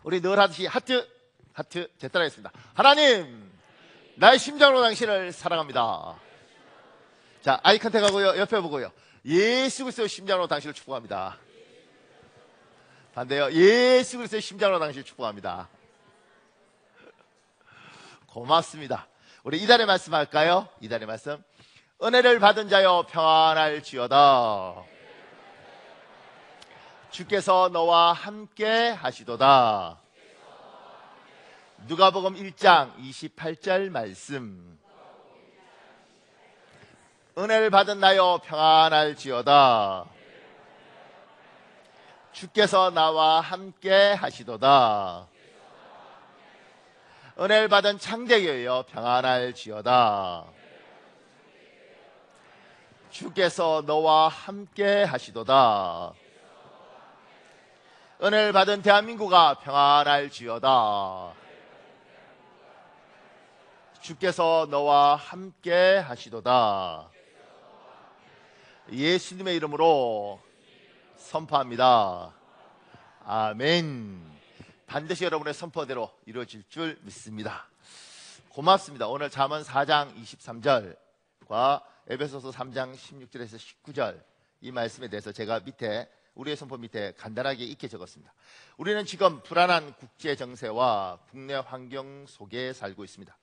우리 늘 하듯이 하트 제 따라하겠습니다. 하나님, 나의 심장으로 당신을 사랑합니다. 자, 아이 컨택하고요. 옆에 보고요. 예수 그리스도의 심장으로 당신을 축복합니다. 반대요. 예수 그리스도의 심장으로 당신을 축복합니다. 고맙습니다. 우리 이달의 말씀 할까요? 이달의 말씀. 은혜를 받은 자여 평안할지어다. 주께서 너와 함께 하시도다. 누가복음 1장 28절 말씀. 은혜를 받은 나여 평안할지어다. 주께서 나와 함께 하시도다. 은혜를 받은 창대교여 평안할지어다. 주께서 너와 함께 하시도다. 은혜를 받은 대한민국아 평안할지어다. 주께서 너와 함께 하시도다. 예수님의 이름으로 선포합니다. 아멘. 반드시 여러분의 선포대로 이루어질 줄 믿습니다. 고맙습니다. 오늘 잠언 4장 23절과 에베소서 3장 16절에서 19절 이 말씀에 대해서 제가 밑에 우리의 선포 밑에 간단하게 익혀 적었습니다. 우리는 지금 불안한 국제 정세와 국내 환경 속에 살고 있습니다.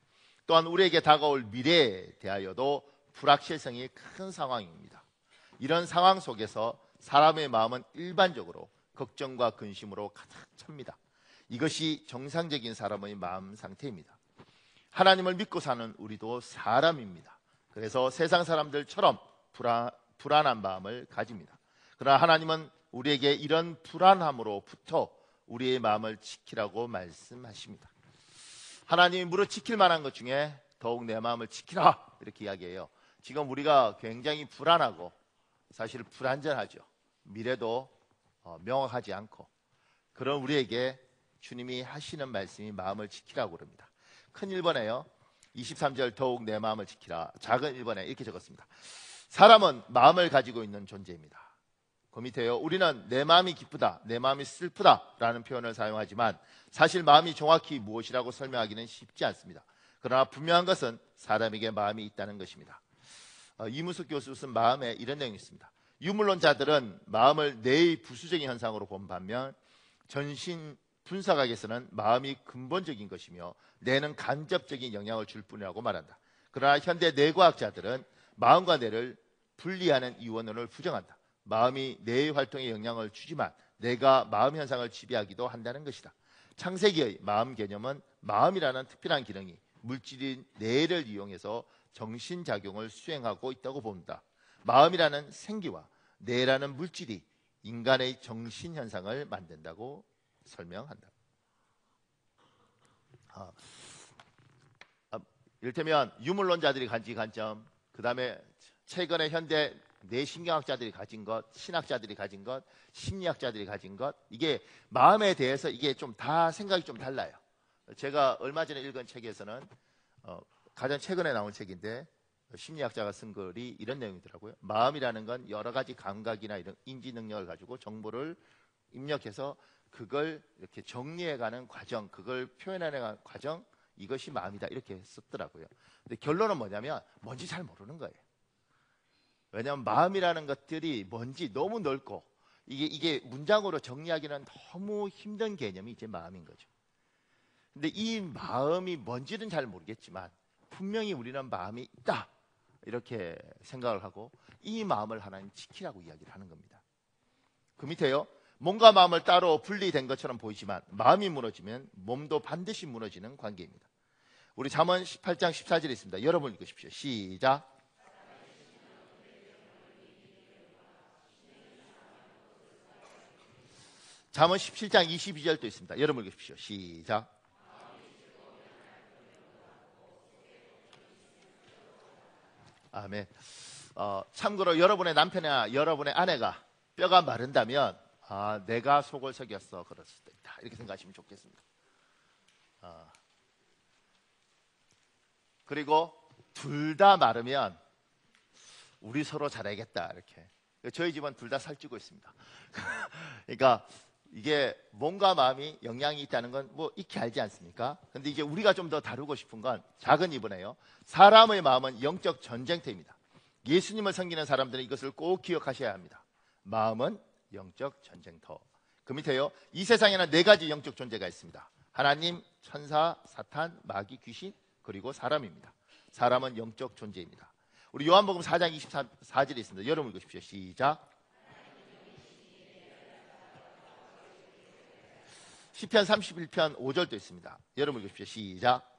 또한 우리에게 다가올 미래에 대하여도 불확실성이 큰 상황입니다. 이런 상황 속에서 사람의 마음은 일반적으로 걱정과 근심으로 가득 찹니다. 이것이 정상적인 사람의 마음 상태입니다. 하나님을 믿고 사는 우리도 사람입니다. 그래서 세상 사람들처럼 불안한 마음을 가집니다. 그러나 하나님은 우리에게 이런 불안함으로부터 우리의 마음을 지키라고 말씀하십니다. 하나님이 무릇 지킬 만한 것 중에 더욱 내 마음을 지키라 이렇게 이야기해요. 지금 우리가 굉장히 불안하고 사실 불안전하죠. 미래도 명확하지 않고 그런 우리에게 주님이 하시는 말씀이 마음을 지키라고 그럽니다. 큰 1번에요 23절 더욱 내 마음을 지키라. 작은 1번에 이렇게 적었습니다. 사람은 마음을 가지고 있는 존재입니다. 그 밑에요. 우리는 내 마음이 기쁘다, 내 마음이 슬프다 라는 표현을 사용하지만 사실 마음이 정확히 무엇이라고 설명하기는 쉽지 않습니다. 그러나 분명한 것은 사람에게 마음이 있다는 것입니다. 이문숙 교수 쓴 마음에 이런 내용이 있습니다. 유물론자들은 마음을 뇌의 부수적인 현상으로 본 반면 전신 분석학에서는 마음이 근본적인 것이며 뇌는 간접적인 영향을 줄 뿐이라고 말한다. 그러나 현대 뇌과학자들은 마음과 뇌를 분리하는 이원론을 부정한다. 마음이 뇌의 활동에 영향을 주지만 뇌가 마음 현상을 지배하기도 한다는 것이다. 창세기의 마음 개념은 마음이라는 특별한 기능이 물질인 뇌를 이용해서 정신작용을 수행하고 있다고 봅니다. 마음이라는 생기와 뇌라는 물질이 인간의 정신현상을 만든다고 설명한다. 이를테면 유물론자들이 가진 관점, 그 다음에 최근에 현대 뇌신경학자들이 가진 것, 신학자들이 가진 것, 심리학자들이 가진 것, 이게 마음에 대해서 이게 좀 다 생각이 좀 달라요. 제가 얼마 전에 읽은 책에서는 가장 최근에 나온 책인데 심리학자가 쓴 글이 이런 내용이더라고요. 마음이라는 건 여러 가지 감각이나 이런 인지 능력을 가지고 정보를 입력해서 그걸 이렇게 정리해가는 과정, 그걸 표현해가는 과정, 이것이 마음이다 이렇게 썼더라고요. 근데 결론은 뭐냐면 뭔지 잘 모르는 거예요. 왜냐하면 마음이라는 것들이 뭔지 너무 넓고 이게 문장으로 정리하기는 너무 힘든 개념이 이제 마음인 거죠. 근데 이 마음이 뭔지는 잘 모르겠지만 분명히 우리는 마음이 있다 이렇게 생각을 하고 이 마음을 하나님 지키라고 이야기를 하는 겁니다. 그 밑에요. 몸과 마음을 따로 분리된 것처럼 보이지만 마음이 무너지면 몸도 반드시 무너지는 관계입니다. 우리 잠언 18장 14절에 있습니다. 여러분 읽으십시오. 시작. 잠언 17장 22절도 있습니다. 여러분 읽으십시오. 시작. 아멘. 참고로 여러분의 남편이나 여러분의 아내가 뼈가 마른다면 내가 속을 속였어 그럴 수도 있다 이렇게 생각하시면 좋겠습니다. 그리고 둘 다 마르면 우리 서로 잘해야겠다 이렇게. 저희 집은 둘 다 살찌고 있습니다. 그러니까 이게 몸과 마음이 영향이 있다는 건 뭐 익히 알지 않습니까? 근데 이제 우리가 좀 더 다루고 싶은 건 작은 이분이에요. 사람의 마음은 영적 전쟁터입니다. 예수님을 섬기는 사람들은 이것을 꼭 기억하셔야 합니다. 마음은 영적 전쟁터. 그 밑에요. 이 세상에는 네 가지 영적 존재가 있습니다. 하나님, 천사, 사탄, 마귀, 귀신, 그리고 사람입니다. 사람은 영적 존재입니다. 우리 요한복음 4장 24절에 있습니다. 여러분 읽으십시오. 시작. 시편 31편 5절도 있습니다. 여러분 읽으십시오. 시작.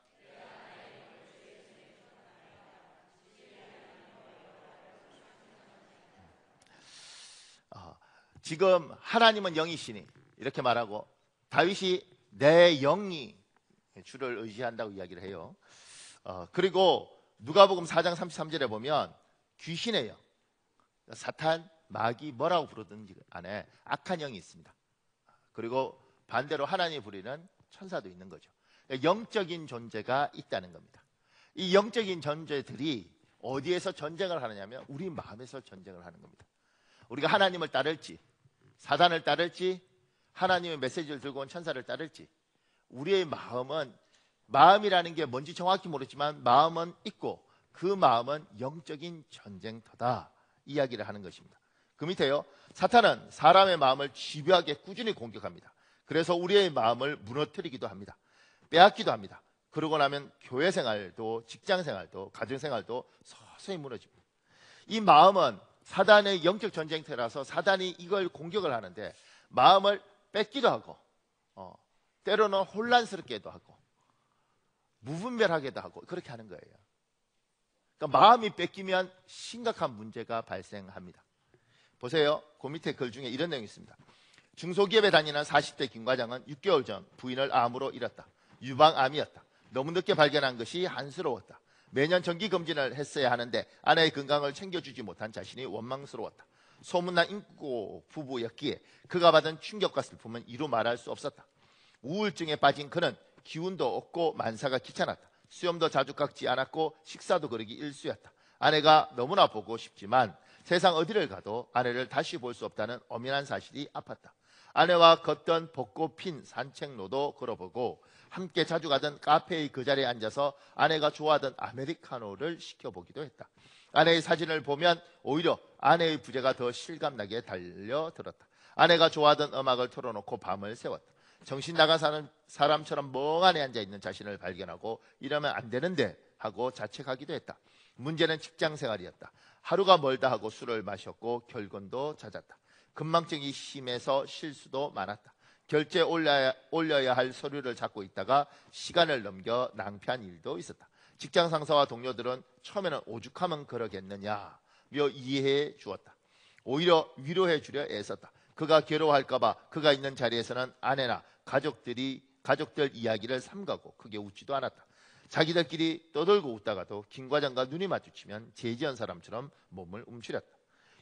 지금 하나님은 영이시니 이렇게 말하고 다윗이 내 영이 주를 의지한다고 이야기를 해요. 그리고 누가복음 4장 33절에 보면 귀신의 영, 사탄, 마귀 뭐라고 부르든지 안에 악한 영이 있습니다. 그리고 반대로 하나님이 부리는 천사도 있는 거죠. 영적인 존재가 있다는 겁니다. 이 영적인 존재들이 어디에서 전쟁을 하느냐면 우리 마음에서 전쟁을 하는 겁니다. 우리가 하나님을 따를지 사단을 따를지 하나님의 메시지를 들고 온 천사를 따를지 우리의 마음이라는 게 뭔지 정확히 모르지만 마음은 있고 그 마음은 영적인 전쟁터다 이야기를 하는 것입니다. 그 밑에요. 사탄은 사람의 마음을 집요하게 꾸준히 공격합니다. 그래서 우리의 마음을 무너뜨리기도 합니다. 빼앗기도 합니다. 그러고 나면 교회 생활도 직장 생활도 가정 생활도 서서히 무너집니다. 이 마음은 사단의 영적 전쟁터라서 사단이 이걸 공격을 하는데 마음을 뺏기도 하고 때로는 혼란스럽게도 하고 무분별하게도 하고 그렇게 하는 거예요. 그러니까 마음이 뺏기면 심각한 문제가 발생합니다. 보세요. 그 밑에 글 중에 이런 내용이 있습니다. 중소기업에 다니는 40대 김 과장은 6개월 전 부인을 암으로 잃었다. 유방암이었다. 너무 늦게 발견한 것이 한스러웠다. 매년 정기검진을 했어야 하는데 아내의 건강을 챙겨주지 못한 자신이 원망스러웠다. 소문난 인고 부부였기에 그가 받은 충격과 슬픔은 이루 말할 수 없었다. 우울증에 빠진 그는 기운도 없고 만사가 귀찮았다. 수염도 자주 깎지 않았고 식사도 거르기 일쑤였다. 아내가 너무나 보고 싶지만 세상 어디를 가도 아내를 다시 볼 수 없다는 엄연한 사실이 아팠다. 아내와 걷던 벚꽃 핀 산책로도 걸어보고 함께 자주 가던 카페의 그 자리에 앉아서 아내가 좋아하던 아메리카노를 시켜보기도 했다. 아내의 사진을 보면 오히려 아내의 부재가 더 실감나게 달려들었다. 아내가 좋아하던 음악을 틀어놓고 밤을 새웠다. 정신 나간 사람처럼 멍하니 앉아있는 자신을 발견하고 이러면 안 되는데 하고 자책하기도 했다. 문제는 직장 생활이었다. 하루가 멀다 하고 술을 마셨고 결근도 잦았다. 건망증이 심해서 실수도 많았다. 결제 올려야 할 서류를 잡고 있다가 시간을 넘겨 낭패한 일도 있었다. 직장 상사와 동료들은 처음에는 오죽하면 그러겠느냐며 이해해 주었다. 오히려 위로해 주려 애썼다. 그가 괴로워할까 봐 그가 있는 자리에서는 아내나 가족들 이야기를 삼가고 크게 웃지도 않았다. 자기들끼리 떠들고 웃다가도 김 과장과 눈이 마주치면 제지한 사람처럼 몸을 움츠렸다.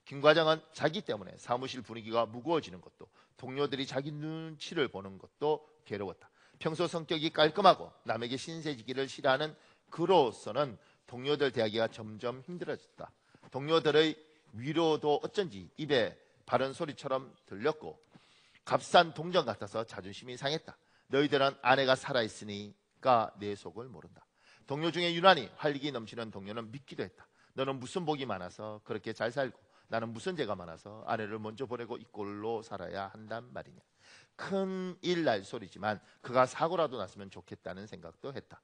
김 과장은 자기 때문에 사무실 분위기가 무거워지는 것도 동료들이 자기 눈치를 보는 것도 괴로웠다. 평소 성격이 깔끔하고 남에게 신세지기를 싫어하는 그로서는 동료들 대하기가 점점 힘들어졌다. 동료들의 위로도 어쩐지 입에 바른 소리처럼 들렸고 값싼 동전 같아서 자존심이 상했다. 너희들은 아내가 살아있으니까 내 속을 모른다. 동료 중에 유난히 활기 넘치는 동료는 믿기도 했다. 너는 무슨 복이 많아서 그렇게 잘 살고 나는 무슨 죄가 많아서 아내를 먼저 보내고 이 꼴로 살아야 한단 말이냐. 큰일 날 소리지만 그가 사고라도 났으면 좋겠다는 생각도 했다.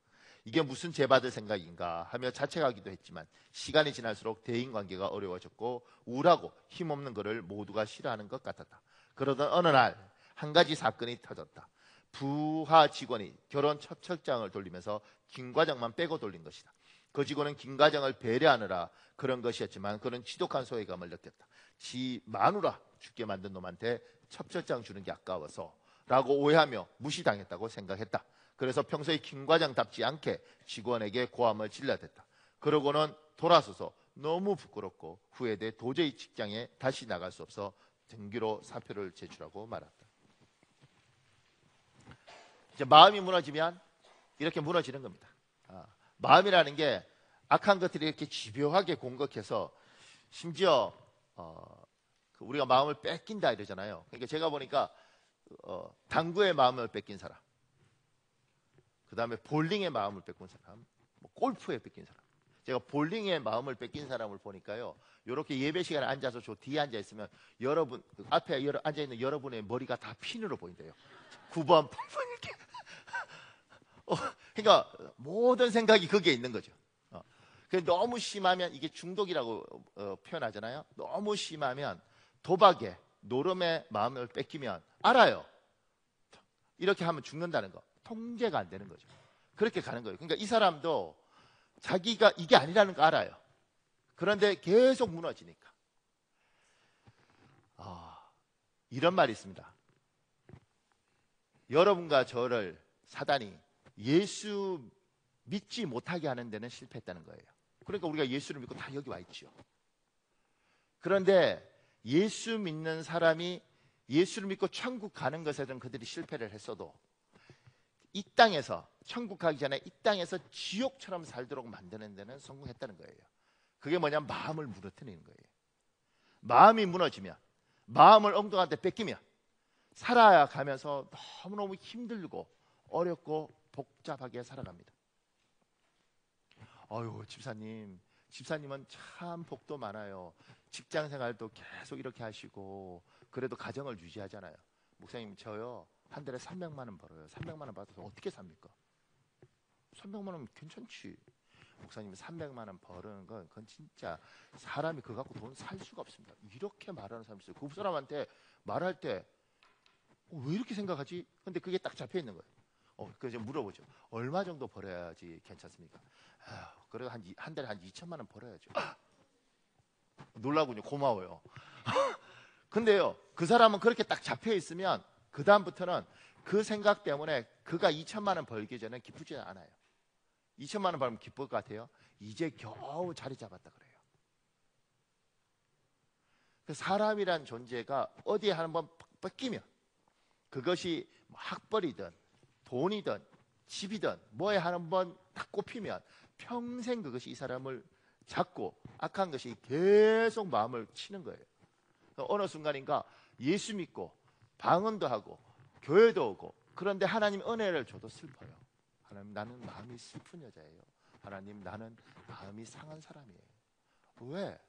이게 무슨 죄받을 생각인가 하며 자책하기도 했지만 시간이 지날수록 대인관계가 어려워졌고 우울하고 힘없는 그를 모두가 싫어하는 것 같았다. 그러던 어느 날 한 가지 사건이 터졌다. 부하 직원이 결혼 첫 철장을 돌리면서 김 과장만 빼고 돌린 것이다. 그 직원은 김 과장을 배려하느라 그런 것이었지만 그는 지독한 소외감을 느꼈다. 지 마누라 죽게 만든 놈한테 첩철장 주는 게 아까워서 라고 오해하며 무시당했다고 생각했다. 그래서 평소에 김 과장답지 않게 직원에게 고함을 질러댔다. 그러고는 돌아서서 너무 부끄럽고 후회돼 도저히 직장에 다시 나갈 수 없어 등기로 사표를 제출하고 말았다. 이제 마음이 무너지면 이렇게 무너지는 겁니다. 마음이라는 게 악한 것들이 이렇게 집요하게 공격해서 심지어 우리가 마음을 뺏긴다 이러잖아요. 그러니까 제가 보니까 당구의 마음을 뺏긴 사람, 그 다음에 볼링의 마음을 뺏긴 사람, 뭐 골프에 뺏긴 사람. 제가 볼링의 마음을 뺏긴 사람을 보니까요, 이렇게 예배 시간에 앉아서 저 뒤에 앉아 있으면 여러분 앞에 앉아 있는 여러분의 머리가 다 핀으로 보인대요. 9번, 8번 이렇게. 그러니까 모든 생각이 거기에 있는 거죠. 너무 심하면 이게 중독이라고 표현하잖아요. 너무 심하면 도박에 노름의 마음을 뺏기면 알아요. 이렇게 하면 죽는다는 거. 통제가 안 되는 거죠. 그렇게 가는 거예요. 그러니까 이 사람도 자기가 이게 아니라는 거 알아요. 그런데 계속 무너지니까. 이런 말이 있습니다. 여러분과 저를 사단이 예수 믿지 못하게 하는 데는 실패했다는 거예요. 그러니까 우리가 예수를 믿고 다 여기 와 있죠. 그런데 예수 믿는 사람이 예수를 믿고 천국 가는 것에는 그들이 실패를 했어도 이 땅에서 천국 가기 전에 이 땅에서 지옥처럼 살도록 만드는 데는 성공했다는 거예요. 그게 뭐냐면 마음을 무너뜨리는 거예요. 마음이 무너지면, 마음을 엉뚱한테 뺏기면 살아가면서 너무너무 힘들고 어렵고 복잡하게 살아갑니다. 어휴, 집사님은 참 복도 많아요. 직장 생활도 계속 이렇게 하시고 그래도 가정을 유지하잖아요. 목사님, 저요 한 달에 300만 원 벌어요. 300만 원 받아서 어떻게 삽니까? 300만 원 괜찮지. 목사님, 300만 원 버는 건 그건 진짜 사람이 그거 갖고 돈 살 수가 없습니다. 이렇게 말하는 사람이 있어요. 그 사람한테 말할 때 왜 이렇게 생각하지? 근데 그게 딱 잡혀 있는 거예요. 그래서 물어보죠. 얼마 정도 벌어야지 괜찮습니까? 그래도 한 달에 한 2천만 원 벌어야죠. 놀라군요. 고마워요. 근데요, 그 사람은 그렇게 딱 잡혀 있으면 그 다음부터는 그 생각 때문에 그가 2천만 원 벌기 전에 기쁘지 않아요. 2천만 원 벌면 기쁠 것 같아요. 이제 겨우 자리 잡았다 그래요. 그 사람이란 존재가 어디에 한번 뺏기면 그것이 학벌이든 돈이든 집이든 뭐에 한번 딱 꼽히면 평생 그것이 이 사람을 잡고 악한 것이 계속 마음을 치는 거예요. 어느 순간인가 예수 믿고 방언도 하고 교회도 오고, 그런데 하나님 은혜를 줘도 슬퍼요. 하나님, 나는 마음이 슬픈 여자예요. 하나님, 나는 마음이 상한 사람이에요. 왜?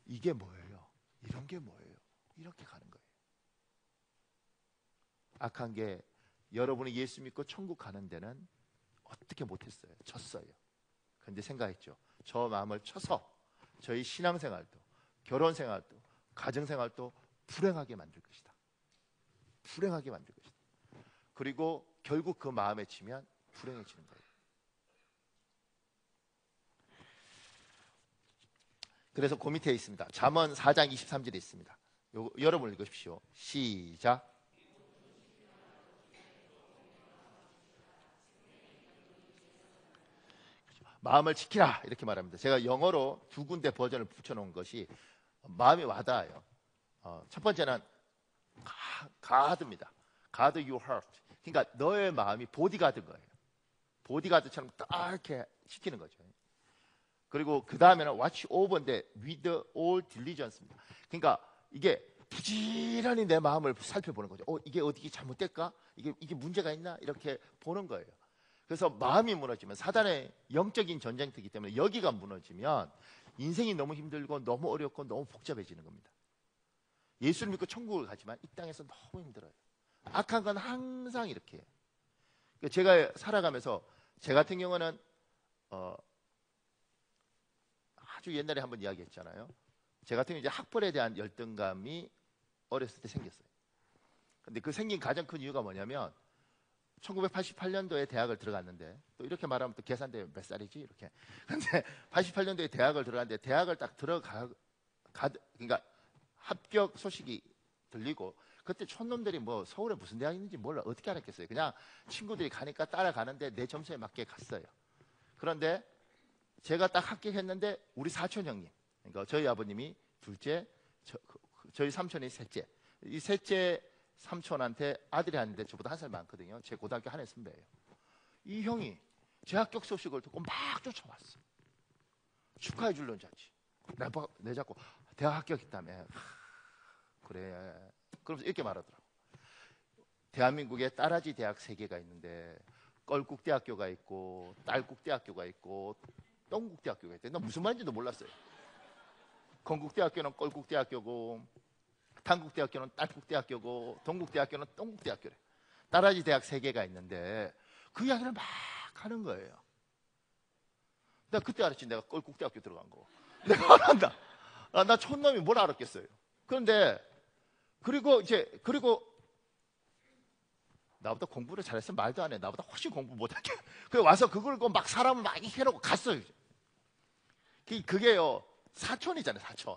이게 뭐예요? 이런 게 뭐예요? 이렇게 가는 거예요. 악한 게 여러분이 예수 믿고 천국 가는 데는 어떻게 못했어요? 졌어요. 그런데 생각했죠. 저 마음을 쳐서 저희 신앙생활도 결혼생활도 가정생활도 불행하게 만들 것이다. 불행하게 만들 것이다. 그리고 결국 그 마음에 치면 불행해지는 거예요. 그래서 그 밑에 있습니다. 잠언 4장 23절에 있습니다. 여러분 읽으십시오. 시작. 마음을 지키라 이렇게 말합니다. 제가 영어로 두 군데 버전을 붙여놓은 것이 마음이 와닿아요. 첫 번째는 가드입니다. 가드 your heart. 그러니까 너의 마음이 보디가드인 거예요. 보디가드처럼 딱 이렇게 지키는 거죠. 그리고 그 다음에는 watch over인데 with all diligence입니다. 그러니까 이게 부지런히 내 마음을 살펴보는 거죠. 이게 어디 잘못될까? 이게 문제가 있나? 이렇게 보는 거예요. 그래서 마음이 무너지면 사단의 영적인 전쟁터이기 때문에 여기가 무너지면 인생이 너무 힘들고 너무 어렵고 너무 복잡해지는 겁니다. 예수를 믿고 천국을 가지만 이 땅에서 너무 힘들어요. 악한 건 항상 이렇게 해요. 제가 살아가면서 제 같은 경우는 아주 옛날에 한번 이야기했잖아요. 제 같은 경우 이제 학벌에 대한 열등감이 어렸을 때 생겼어요. 근데 그 생긴 가장 큰 이유가 뭐냐면 1988년도에 대학을 들어갔는데, 또 이렇게 말하면 또 계산되면 몇 살이지 이렇게. 근데 88년도에 대학을 들어갔는데 대학을 딱 그러니까 합격 소식이 들리고, 그때 촌놈들이 뭐 서울에 무슨 대학 있는지 몰라 어떻게 알았겠어요. 그냥 친구들이 가니까 따라가는데 내 점수에 맞게 갔어요. 그런데 제가 딱 합격했는데 우리 사촌 형님, 그러니까 저희 아버님이 둘째, 저희 삼촌이 셋째, 이 셋째 삼촌한테 아들이 하는데 저보다 한 살 많거든요. 제 고등학교 한 해 선배예요. 이 형이 제 합격 소식을 듣고 막 쫓아왔어. 축하해 줄려는 자지. 내 자꾸 대학 합격했다며. 그래. 그러면서 이렇게 말하더라고. 대한민국에 따라지 대학 3개가 있는데 껄국대학교가 있고 딸국대학교가 있고 똥국대학교가 있대. 나 무슨 말인지도 몰랐어요. 건국대학교는 껄국대학교고 단국대학교는 딸국대학교고 동국대학교는 똥국대학교래. 따라지 대학 3개가 있는데 그 이야기를 막 하는 거예요. 내가 그때 알았지. 내가 껄국대학교 들어간 거. 내가 알았다. 나 촌놈이 뭘 알았겠어요. 그런데 그리고 나보다 공부를 잘했으면 말도 안 해. 나보다 훨씬 공부 못하게. 그래 와서 그걸 막 사람을 많이 해놓고 갔어요. 그게요 사촌이잖아요. 사촌.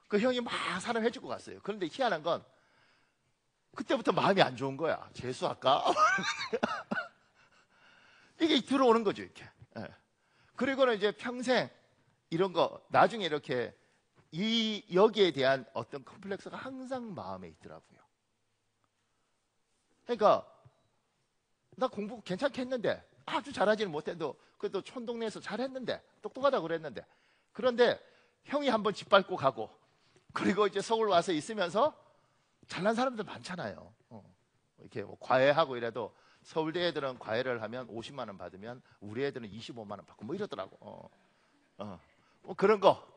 그 형이 막 사람 해주고 갔어요. 그런데 희한한 건 그때부터 마음이 안 좋은 거야. 재수할까? 이게 들어오는 거죠. 이렇게. 그리고는 이제 평생 이런 거 나중에 이렇게 여기에 대한 어떤 컴플렉스가 항상 마음에 있더라고요. 그러니까 나 공부 괜찮게 했는데 아주 잘하지는 못해도 그래도 촌동네에서 잘했는데 똑똑하다고 그랬는데 그런데 형이 한번 짓밟고 가고 그리고 이제 서울 와서 있으면서 잘난 사람들 많잖아요. 이렇게 뭐 과외하고 이래도 서울대 애들은 과외를 하면 50만 원 받으면 우리 애들은 25만 원 받고 뭐 이러더라고. 뭐 그런 거.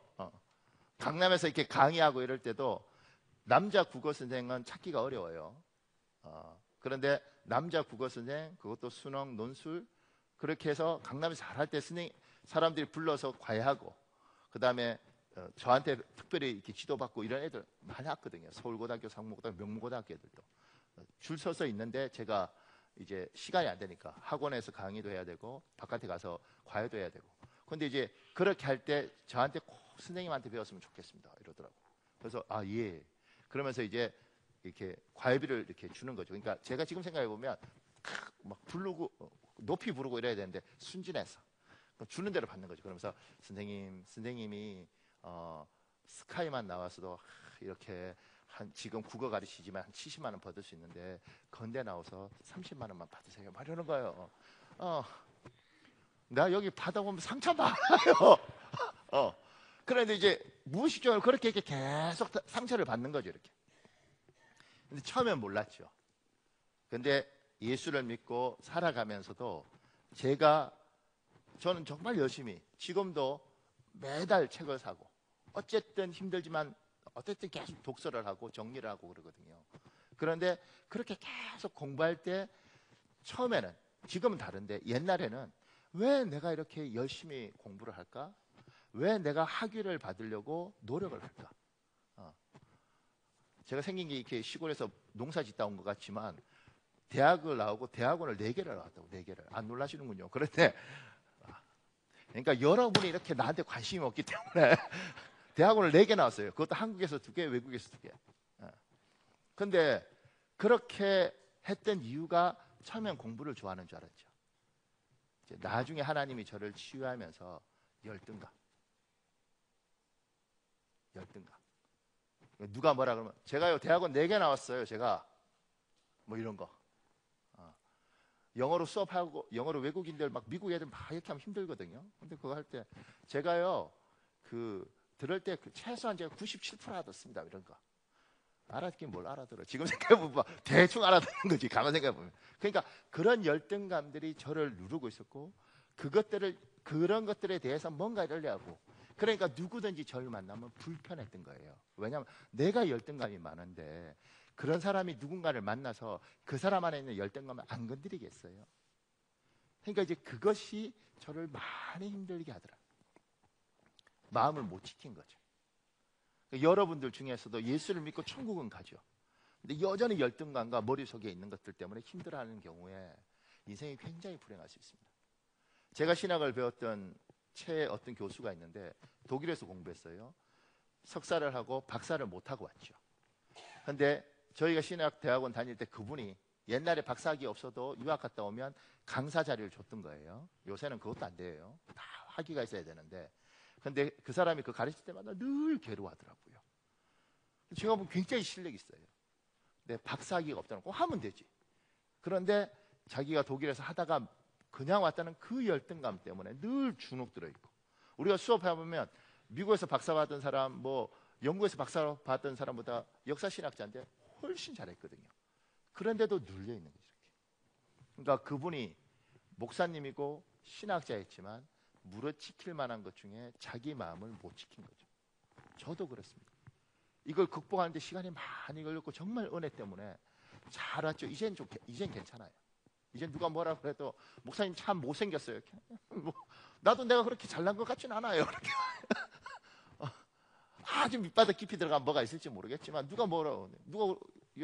강남에서 이렇게 강의하고 이럴 때도 남자 국어 선생은 찾기가 어려워요. 그런데 남자 국어 선생 그것도 수능 논술 그렇게 해서 강남에서 잘할 때 사람들이 불러서 과외하고 그다음에 저한테 특별히 이렇게 지도받고 이런 애들 많이 왔거든요. 서울고등학교, 상무고등학교, 명문고등학교 애들도 줄 서서 있는데 제가 이제 시간이 안 되니까 학원에서 강의도 해야 되고 바깥에 가서 과외도 해야 되고 근데 이제 그렇게 할 때 저한테 꼭 선생님한테 배웠으면 좋겠습니다 이러더라고. 그래서 예. 그러면서 이제 이렇게 과외비를 이렇게 주는 거죠. 그러니까 제가 지금 생각해 보면 막 부르고 높이 부르고 이래야 되는데 순진해서 주는 대로 받는 거죠. 그러면서 선생님이 스카이만 나와서도 이렇게 지금 국어 가르치지만 한 70만 원 받을 수 있는데 건대 나와서 30만 원만 받으세요. 막 이러는 거예요. 나 여기 받아보면 상처 많아요. 그런데 이제 무의식적으로 그렇게 계속 상처를 받는 거죠. 이렇게. 근데 처음엔 몰랐죠. 근데 예수를 믿고 살아가면서도 저는 정말 열심히 지금도 매달 책을 사고 어쨌든 힘들지만 어쨌든 계속 독서를 하고 정리를 하고 그러거든요. 그런데 그렇게 계속 공부할 때 처음에는 지금은 다른데 옛날에는 왜 내가 이렇게 열심히 공부를 할까? 왜 내가 학위를 받으려고 노력을 할까? 제가 생긴 게 이렇게 시골에서 농사 짓다 온 것 같지만 대학을 나오고 대학원을 4개를 나왔다고 4개를. 안 놀라시는군요. 그런데 그러니까 여러분이 이렇게 나한테 관심이 없기 때문에 대학원을 4개 나왔어요. 그것도 한국에서 2개, 외국에서 2개. 근데 그렇게 했던 이유가 처음엔 공부를 좋아하는 줄 알았죠. 나중에 하나님이 저를 치유하면서 열등감. 누가 뭐라 그러면 제가요 대학원 4개 나왔어요. 제가 뭐 이런 거. 영어로 수업하고 영어로 외국인들 막 미국 애들 막 이렇게 하면 힘들거든요. 근데 그거 할 때 제가요 들을 때 최소한 제가 97% 알아듣습니다. 이런 거. 알아듣긴 뭘 알아들어. 지금 생각해보면 대충 알아듣는 거지. 가만 생각해보면. 그러니까 그런 열등감들이 저를 누르고 있었고 그런 것들에 대해서 뭔가 이러려고. 그러니까 누구든지 저를 만나면 불편했던 거예요. 왜냐하면 내가 열등감이 많은데 그런 사람이 누군가를 만나서 그 사람 안에 있는 열등감을 안 건드리겠어요. 그러니까 이제 그것이 저를 많이 힘들게 하더라. 마음을 못 지킨 거죠. 그러니까 여러분들 중에서도 예수를 믿고 천국은 가죠. 근데 여전히 열등감과 머릿속에 있는 것들 때문에 힘들어하는 경우에 인생이 굉장히 불행할 수 있습니다. 제가 신학을 배웠던 어떤 교수가 있는데 독일에서 공부했어요. 석사를 하고 박사를 못 하고 왔죠. 근데 저희가 신학 대학원 다닐 때 그분이 옛날에 박사학위 없어도 유학 갔다 오면 강사 자리를 줬던 거예요. 요새는 그것도 안 돼요. 다 학위가 있어야 되는데. 근데 그 사람이 그 가르칠 때마다 늘 괴로워하더라고요. 제가 보면 굉장히 실력이 있어요. 근데 박사학위가 없다는 거 하면 되지. 그런데 자기가 독일에서 하다가 그냥 왔다는 그 열등감 때문에 늘 주눅 들어있고, 우리가 수업해보면 미국에서 박사 받은 사람, 뭐 영국에서 박사 받은 사람보다 역사신학자인데 훨씬 잘했거든요. 그런데도 눌려 있는 거죠. 그러니까 그분이 목사님이고 신학자였지만 무릇 지킬 만한 것 중에 자기 마음을 못 지킨 거죠. 저도 그렇습니다. 이걸 극복하는데 시간이 많이 걸렸고 정말 은혜 때문에 잘 왔죠. 이젠 괜찮아요. 이제 누가 뭐라 그래도 목사님 참 못생겼어요. 뭐, 나도 내가 그렇게 잘난 것 같진 않아요. 아주 밑바닥 깊이 들어가면 뭐가 있을지 모르겠지만 누가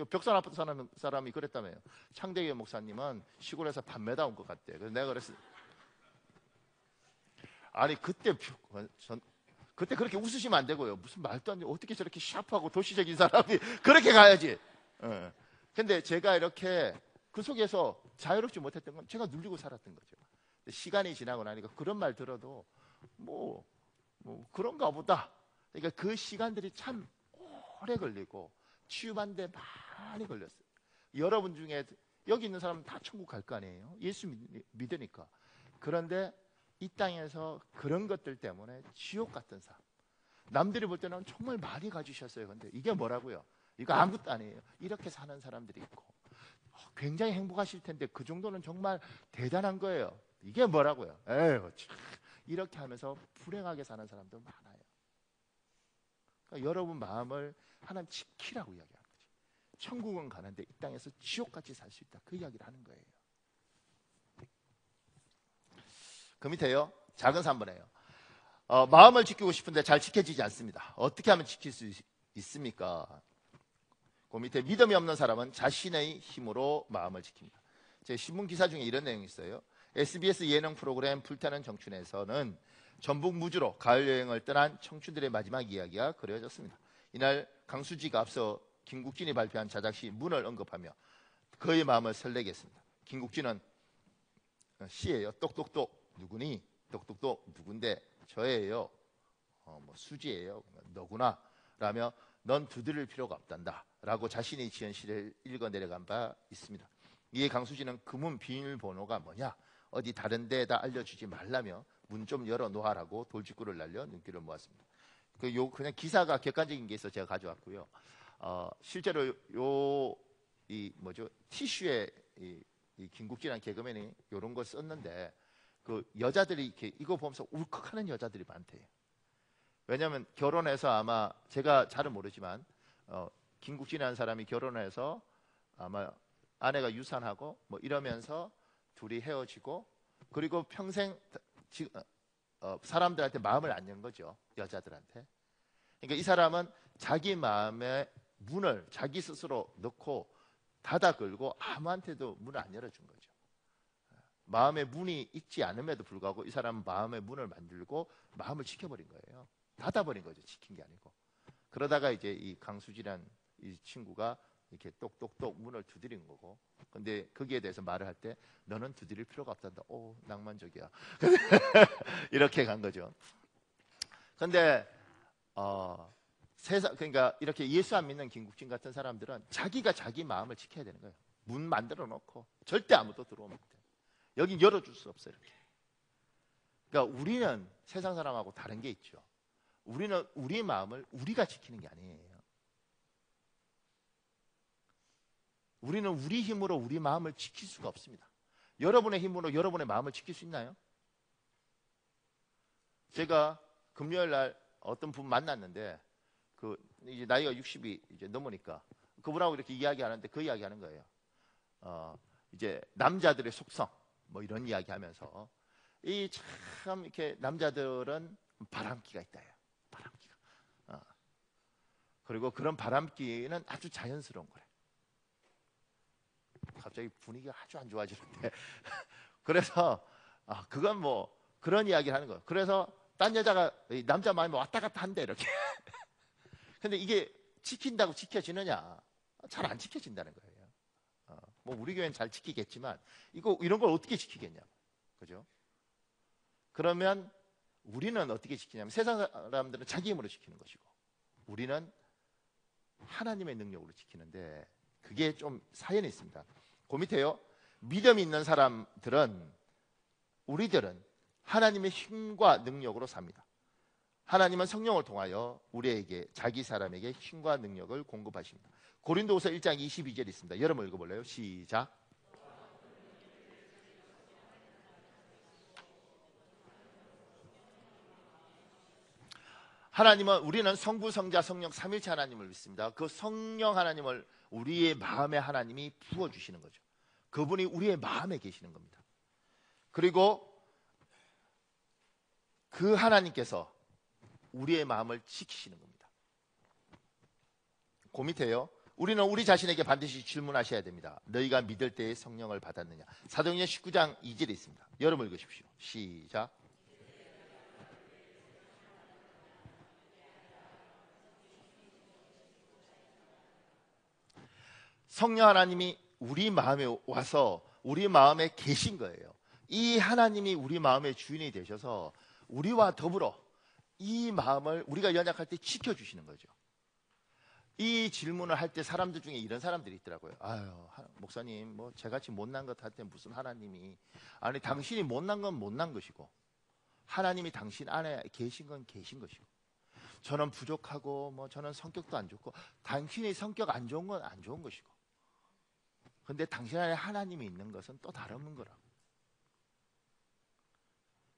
벽산 아파트 사는 사람이 그랬다며요. 창대기 목사님은 시골에서 밤매다 온 것 같대. 그래서 내가 그랬어. 아니 그때 그렇게 웃으시면 안 되고요. 무슨 말도 안 돼. 어떻게 저렇게 샤프하고 도시적인 사람이 그렇게 가야지. 근데 제가 이렇게 그 속에서 자유롭지 못했던 건 제가 눌리고 살았던 거죠. 시간이 지나고 나니까 그런 말 들어도 뭐 그런가 보다. 그러니까 그 시간들이 참 오래 걸리고 치유받는데 많이 걸렸어요. 여러분 중에 여기 있는 사람은 다 천국 갈 거 아니에요. 예수 믿으니까. 그런데 이 땅에서 그런 것들 때문에 지옥 같은 삶. 남들이 볼 때는 정말 많이 가지셨어요. 근데 이게 뭐라고요? 이거 아무것도 아니에요. 이렇게 사는 사람들이 있고 굉장히 행복하실 텐데 그 정도는 정말 대단한 거예요. 이게 뭐라고요? 에휴, 참. 이렇게 하면서 불행하게 사는 사람도 많아요. 그러니까 여러분 마음을 하나님 지키라고 이야기하는 거지. 천국은 가는데 이 땅에서 지옥같이 살 수 있다. 그 이야기를 하는 거예요. 그 밑에요. 작은 3번에요. 마음을 지키고 싶은데 잘 지켜지지 않습니다. 어떻게 하면 지킬 수 있습니까? 그 밑에 믿음이 없는 사람은 자신의 힘으로 마음을 지킵니다. 제 신문 기사 중에 이런 내용이 있어요. SBS 예능 프로그램 불타는 청춘에서는 전북 무주로 가을 여행을 떠난 청춘들의 마지막 이야기가 그려졌습니다. 이날 강수지가 앞서 김국진이 발표한 자작시 문을 언급하며 그의 마음을 설레게 했습니다. 김국진은 시예요. 똑똑똑 누구니? 똑똑똑 누군데? 저예요. 수지예요. 너구나. 라며 넌 두드릴 필요가 없단다. 라고 자신이 지은 시를 읽어 내려간 바 있습니다. 이에 강수지는 그 문 비밀번호가 뭐냐? 어디 다른 데에다 알려주지 말라며 문 좀 열어놓아라고 돌직구를 날려 눈길을 모았습니다. 그냥 기사가 객관적인 게 있어 제가 가져왔고요. 실제로 티슈에 이 김국진이라는 개그맨이 이런 걸 썼는데 그 여자들이 이렇게 이거 보면서 울컥하는 여자들이 많대요. 왜냐하면 결혼해서 아마 제가 잘은 모르지만 김국진이라는 사람이 결혼해서 아마 아내가 유산하고 뭐 이러면서 둘이 헤어지고 그리고 평생 사람들한테 마음을 안 연 거죠. 여자들한테. 그러니까 이 사람은 자기 마음의 문을 자기 스스로 넣고 닫아 걸고 아무한테도 문을 안 열어준 거죠. 마음의 문이 있지 않음에도 불구하고 이 사람은 마음의 문을 만들고 마음을 지켜버린 거예요. 닫아버린 거죠. 지킨 게 아니고. 그러다가 이제 이 강수지란 이 친구가 이렇게 똑똑똑 문을 두드린 거고. 근데 거기에 대해서 말을 할 때 너는 두드릴 필요가 없단다. 오, 낭만적이야. 이렇게 간 거죠. 근데 그러니까 이렇게 예수 안 믿는 김국진 같은 사람들은 자기가 자기 마음을 지켜야 되는 거예요. 문 만들어 놓고 절대 아무도 들어오면 안 돼. 여긴 열어줄 수 없어요. 이렇게. 그러니까 우리는 세상 사람하고 다른 게 있죠. 우리는 우리 마음을 우리가 지키는 게 아니에요. 우리는 우리 힘으로 우리 마음을 지킬 수가 없습니다. 여러분의 힘으로 여러분의 마음을 지킬 수 있나요? 제가 금요일 날 어떤 분 만났는데 이제 나이가 60이 이제 넘으니까 그분하고 이렇게 이야기하는데 그 이야기하는 거예요. 이제 남자들의 속성 뭐 이런 이야기하면서 이 참 이렇게 남자들은 바람기가 있다요. 바람기가. 그리고 그런 바람기는 아주 자연스러운 거래. 갑자기 분위기가 아주 안 좋아지는데 그래서 그건 뭐 그런 이야기를 하는 거예요. 그래서 딴 여자가 남자 마음이 왔다 갔다 한대 이렇게. 근데 이게 지킨다고 지켜지느냐? 잘 안 지켜진다는 거예요. 뭐 우리 교회는 잘 지키겠지만 이런 걸 어떻게 지키겠냐고. 그죠? 그러면 우리는 어떻게 지키냐면 세상 사람들은 자기 힘으로 지키는 것이고 우리는 하나님의 능력으로 지키는데 그게 좀 사연이 있습니다. 그 밑에요. 믿음이 있는 사람들은 우리들은 하나님의 힘과 능력으로 삽니다. 하나님은 성령을 통하여 우리에게 자기 사람에게 힘과 능력을 공급하십니다. 고린도후서 1장 22절 있습니다. 여러분 읽어볼래요? 시작. 하나님은, 우리는 성부, 성자, 성령 삼일체 하나님을 믿습니다. 그 성령 하나님을 우리의 마음에 하나님이 부어주시는 거죠. 그분이 우리의 마음에 계시는 겁니다. 그리고 그 하나님께서 우리의 마음을 지키시는 겁니다. 그 밑에요. 우리는 우리 자신에게 반드시 질문하셔야 됩니다. 너희가 믿을 때에 성령을 받았느냐. 사도행전 19장 2절에 있습니다. 여러분 읽으십시오. 시작. 성령 하나님이 우리 마음에 와서 우리 마음에 계신 거예요. 이 하나님이 우리 마음의 주인이 되셔서 우리와 더불어 이 마음을 우리가 연약할 때 지켜주시는 거죠. 이 질문을 할 때 사람들 중에 이런 사람들이 있더라고요. 아유, 목사님, 뭐 저같이 못난 것 할 때 무슨 하나님이. 아니, 당신이 못난 건 못난 것이고 하나님이 당신 안에 계신 건 계신 것이고, 저는 부족하고 뭐 저는 성격도 안 좋고 당신이 성격 안 좋은 건 안 좋은 것이고, 근데 당신 안에 하나님이 있는 것은 또 다른 거라고.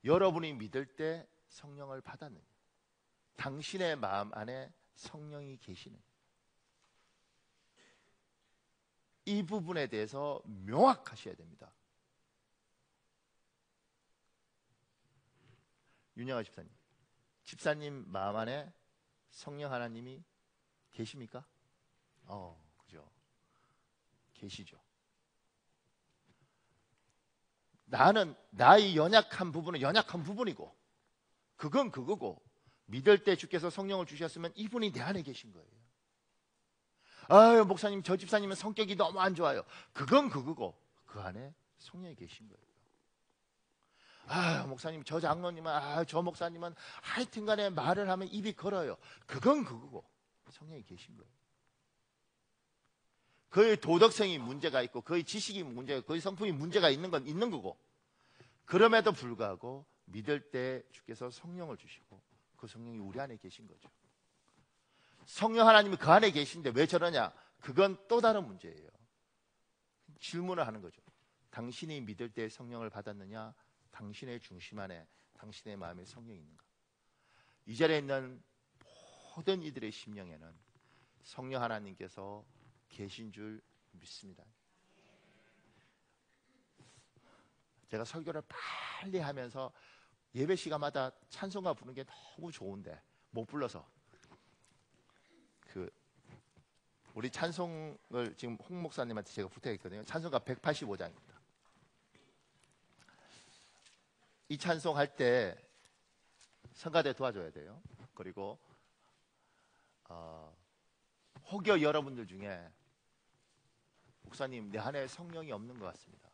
여러분이 믿을 때 성령을 받았느냐, 당신의 마음 안에 성령이 계시는, 이 부분에 대해서 명확하셔야 됩니다. 윤영아 집사님, 집사님 마음 안에 성령 하나님이 계십니까? 그죠. 계시죠. 나는 나의 연약한 부분은 연약한 부분이고 그건 그거고, 믿을 때 주께서 성령을 주셨으면 이분이 내 안에 계신 거예요. 아유, 목사님, 저 집사님은 성격이 너무 안 좋아요. 그건 그거고 그 안에 성령이 계신 거예요. 아, 목사님, 저 장로님은, 저 목사님은 하여튼간에 말을 하면 입이 걸어요. 그건 그거고 성령이 계신 거예요. 그의 도덕성이 문제가 있고 그의 지식이 문제가 있고 그의 성품이 문제가 있는 건 있는 거고, 그럼에도 불구하고 믿을 때 주께서 성령을 주시고 그 성령이 우리 안에 계신 거죠. 성령 하나님이 그 안에 계신데 왜 저러냐? 그건 또 다른 문제예요. 질문을 하는 거죠. 당신이 믿을 때 성령을 받았느냐? 당신의 중심 안에, 당신의 마음에 성령이 있는가? 이 자리에 있는 모든 이들의 심령에는 성령 하나님께서 계신 줄 믿습니다. 제가 설교를 빨리 하면서 예배 시간마다 찬송가 부르는 게 너무 좋은데 못 불러서, 우리 찬송을 지금 홍 목사님한테 제가 부탁했거든요. 찬송가 185장입니다. 이 찬송 할 때 성가대 도와줘야 돼요. 그리고 혹여 여러분들 중에 목사님, 내 안에 성령이 없는 것 같습니다.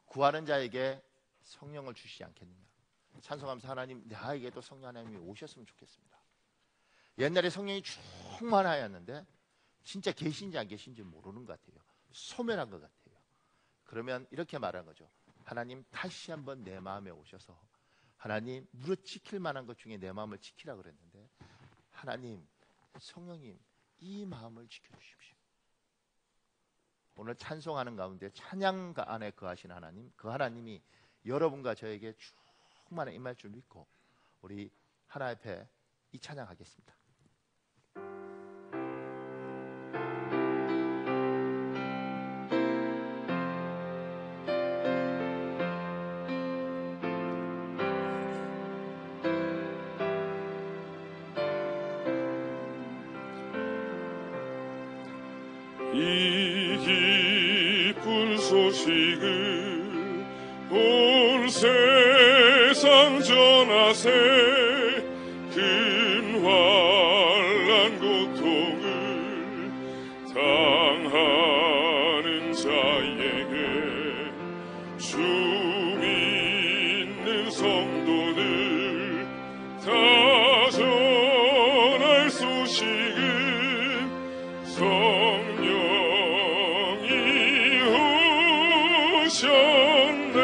구하는 자에게 성령을 주시지 않겠느냐. 찬송하면서 하나님, 나에게도 성령 하나님이 오셨으면 좋겠습니다. 옛날에 성령이 충만하였는데 진짜 계신지 안 계신지 모르는 것 같아요. 소멸한 것 같아요. 그러면 이렇게 말한 거죠. 하나님, 다시 한번 내 마음에 오셔서, 하나님, 무릇 지킬 만한 것 중에 내 마음을 지키라 그랬는데, 하나님, 성령님, 이 마음을 지켜주십시오. 오늘 찬송하는 가운데 찬양가 안에 거하신 하나님, 그 하나님이 여러분과 저에게 충만히 임할 줄 믿고 우리 하나님 앞에 이 찬양하겠습니다. 이 기쁜 소식을 온 세상 전하세. 큰 환난 고통을 당하는 자에게 주 믿는 성도들 다 전할 소식은 성령이 오셨네.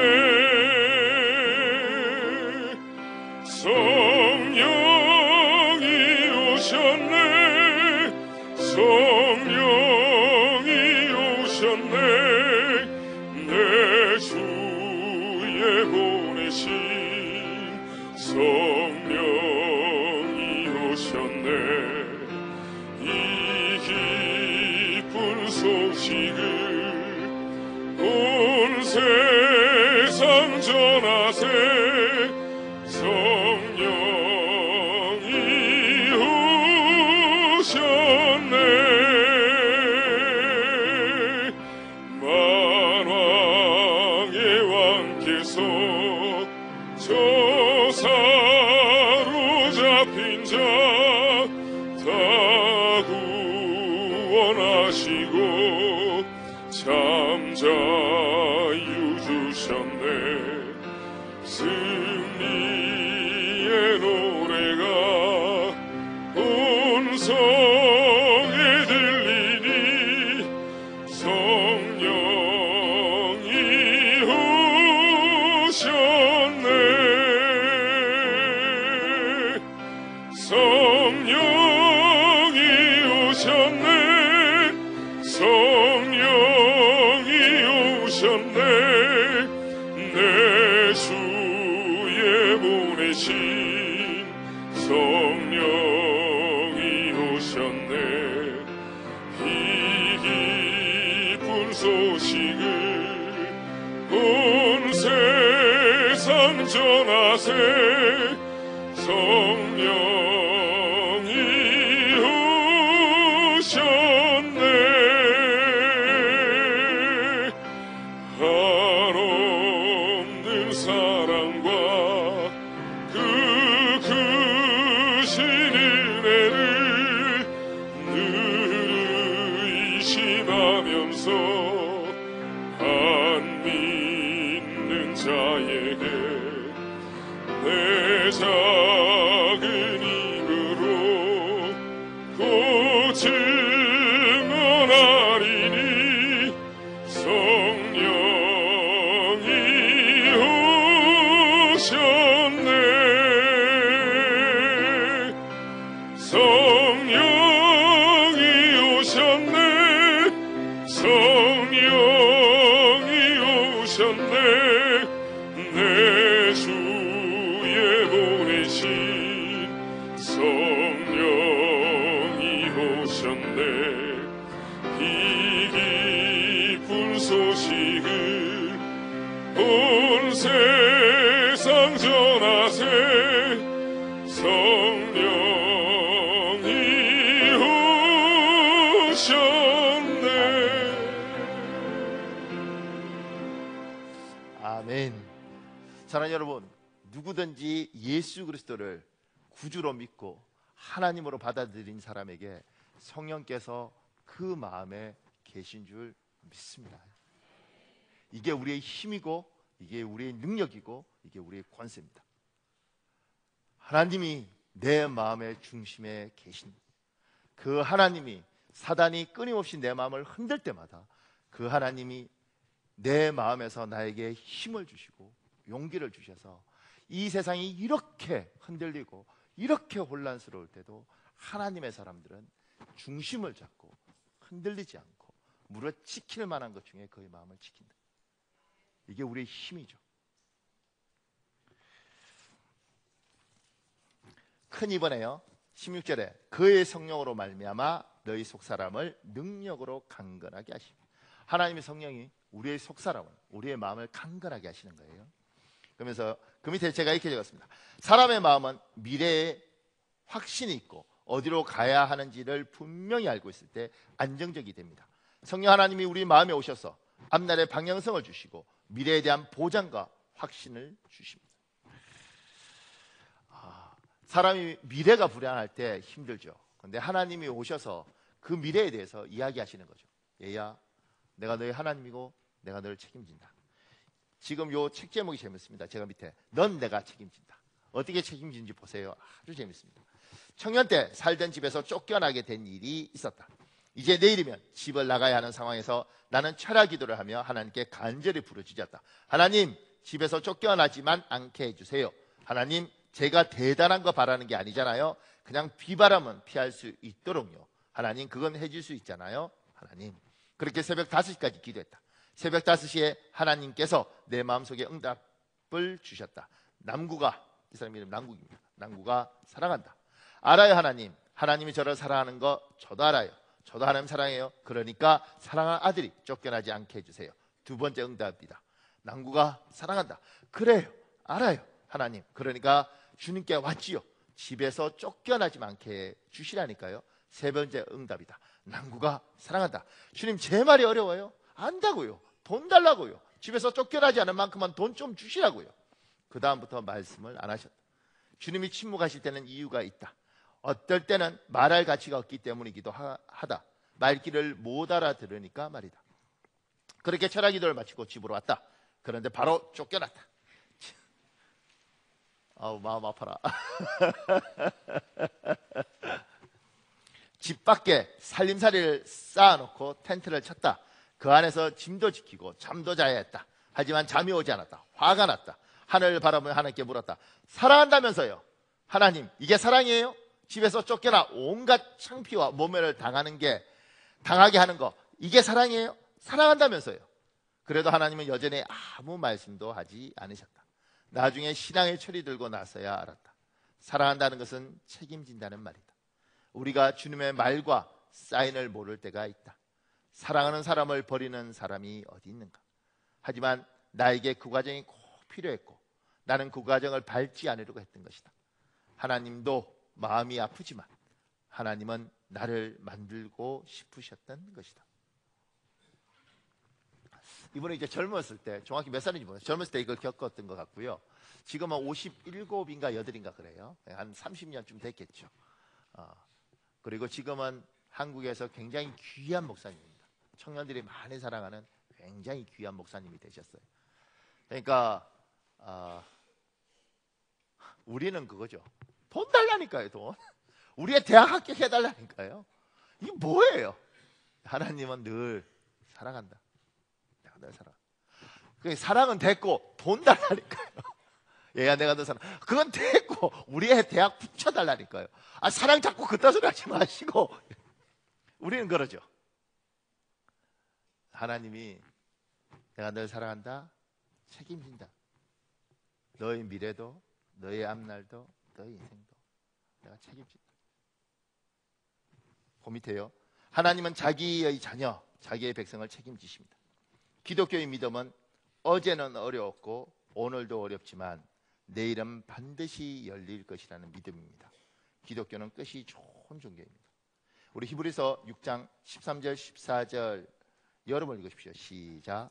성령이 오셨네. 성령 주의 보내신 성령이 오셨네. 이 기쁜 소식을 온 세상 전하세. 성령이 오셨네. 만왕의 왕께서 저 사로잡힌 자 다 구원하시고 잠자유 주셨네. 승리의 노래가 온 성에 들리니 성령이 오셨네. 성령이 오셨네. 성령이 오셨네. 내 주의 보내신 성령이 오셨네. 이 기쁜 소식을 온 세상 전하세. 성령이 오셨네. 한없는 사랑과 그 크신 은혜를 늘 의심하면서 안 믿는 자에게 내 작은 입으로 고침 전하리니 성령이 오셨네. 성령이 오셨네. 성령이 오셨네. 내 주의 보내신 성령이 오셨네. 이 기쁜 소식을 온 세상 전하세. 성령이 오셨네. 아멘. 사랑하는 여러분, 누구든지 예수 그리스도를 구주로 믿고 하나님으로 받아들인 사람에게 성령께서 그 마음에 계신 줄 믿습니다. 이게 우리의 힘이고, 이게 우리의 능력이고, 이게 우리의 권세입니다. 하나님이 내 마음의 중심에 계신 그 하나님이 사단이 끊임없이 내 마음을 흔들 때마다 그 하나님이 내 마음에서 나에게 힘을 주시고 용기를 주셔서 이 세상이 이렇게 흔들리고 이렇게 혼란스러울 때도 하나님의 사람들은 중심을 잡고 흔들리지 않고 무릇 지킬 만한 것 중에 그의 마음을 지킨다. 이게 우리의 힘이죠. 큰 2번에요 16절에 그의 성령으로 말미암아 너희 속사람을 능력으로 강건하게 하시며, 하나님의 성령이 우리의 속사람을, 우리의 마음을 강건하게 하시는 거예요. 그러면서 그 밑에 제가 이렇게 적었습니다. 사람의 마음은 미래에 확신이 있고 어디로 가야 하는지를 분명히 알고 있을 때 안정적이 됩니다. 성령 하나님이 우리 마음에 오셔서 앞날의 방향성을 주시고 미래에 대한 보장과 확신을 주십니다. 사람이 미래가 불안할 때 힘들죠. 그런데 하나님이 오셔서 그 미래에 대해서 이야기하시는 거죠. 얘야, 내가 너의 하나님이고 내가 너를 책임진다. 지금 요 책 제목이 재밌습니다. 제가 밑에 넌 내가 책임진다. 어떻게 책임지는지 보세요. 아주 재밌습니다. 청년 때 살던 집에서 쫓겨나게 된 일이 있었다. 이제 내일이면 집을 나가야 하는 상황에서 나는 철야 기도를 하며 하나님께 간절히 부르짖었다. 하나님, 집에서 쫓겨나지만 않게 해주세요. 하나님, 제가 대단한 거 바라는 게 아니잖아요. 그냥 비바람은 피할 수 있도록요. 하나님, 그건 해줄 수 있잖아요. 하나님. 그렇게 새벽 5시까지 기도했다. 새벽 5시에 하나님께서 내 마음속에 응답을 주셨다. 남구가, 이 사람 이름 남구입니다. 남구가 사랑한다. 알아요. 하나님이 저를 사랑하는 거 저도 알아요. 저도 하나님 사랑해요. 그러니까 사랑하는 아들이 쫓겨나지 않게 해주세요. 두 번째 응답입니다. 남구가 사랑한다. 그래요. 알아요. 하나님. 그러니까 주님께 왔지요. 집에서 쫓겨나지 않게 주시라니까요. 세 번째 응답이다. 남구가 사랑한다. 주님, 제 말이 어려워요? 안다고요. 돈 달라고요. 집에서 쫓겨나지 않을 만큼만 돈 좀 주시라고요. 그 다음부터 말씀을 안 하셨다. 주님이 침묵하실 때는 이유가 있다. 어떨 때는 말할 가치가 없기 때문이기도 하다. 말귀를 못 알아들으니까 말이다. 그렇게 철학 기도를 마치고 집으로 왔다. 그런데 바로 쫓겨났다. 아우, 마음 아파라. 집 밖에 살림살이를 쌓아놓고 텐트를 쳤다. 그 안에서 짐도 지키고 잠도 자야 했다. 하지만 잠이 오지 않았다. 화가 났다. 하늘을 바라보며 하나님께 물었다. 사랑한다면서요? 하나님, 이게 사랑이에요? 집에서 쫓겨나 온갖 창피와 모멸을 당하게 하는 거, 이게 사랑이에요? 사랑한다면서요? 그래도 하나님은 여전히 아무 말씀도 하지 않으셨다. 나중에 신앙의 철이 들고 나서야 알았다. 사랑한다는 것은 책임진다는 말이다. 우리가 주님의 말과 사인을 모를 때가 있다. 사랑하는 사람을 버리는 사람이 어디 있는가? 하지만 나에게 그 과정이 꼭 필요했고 나는 그 과정을 밟지 않으려고 했던 것이다. 하나님도 마음이 아프지만 하나님은 나를 만들고 싶으셨던 것이다. 이번에 이제 젊었을 때, 정확히 몇 살인지 모르겠어요. 젊었을 때 이걸 겪었던 것 같고요. 지금은 57인가 8인가 그래요. 한 30년쯤 됐겠죠. 그리고 지금은 한국에서 굉장히 귀한 목사님입니다. 청년들이 많이 사랑하는 굉장히 귀한 목사님이 되셨어요. 그러니까 우리는 그거죠. 돈 달라니까요. 돈. 우리의 대학 합격해달라니까요. 이게 뭐예요? 하나님은 늘 사랑한다. 내가 널 사랑한다. 사랑은 됐고 돈 달라니까요. 얘가 내가 너 사랑. 그건 됐고 우리의 대학 붙여달라니까요. 사랑 자꾸 그딴 소리 하지 마시고. 우리는 그러죠. 하나님이 내가 널 사랑한다. 책임진다. 너의 미래도 너의 앞날도 너의 인생도 내가 책임진다. 그 밑에요. 하나님은 자기의 자녀, 자기의 백성을 책임지십니다. 기독교의 믿음은 어제는 어려웠고 오늘도 어렵지만 내일은 반드시 열릴 것이라는 믿음입니다. 기독교는 끝이 좋은 종교입니다. 우리 히브리서 6장 13절 14절 여러분 읽으십시오. 시작.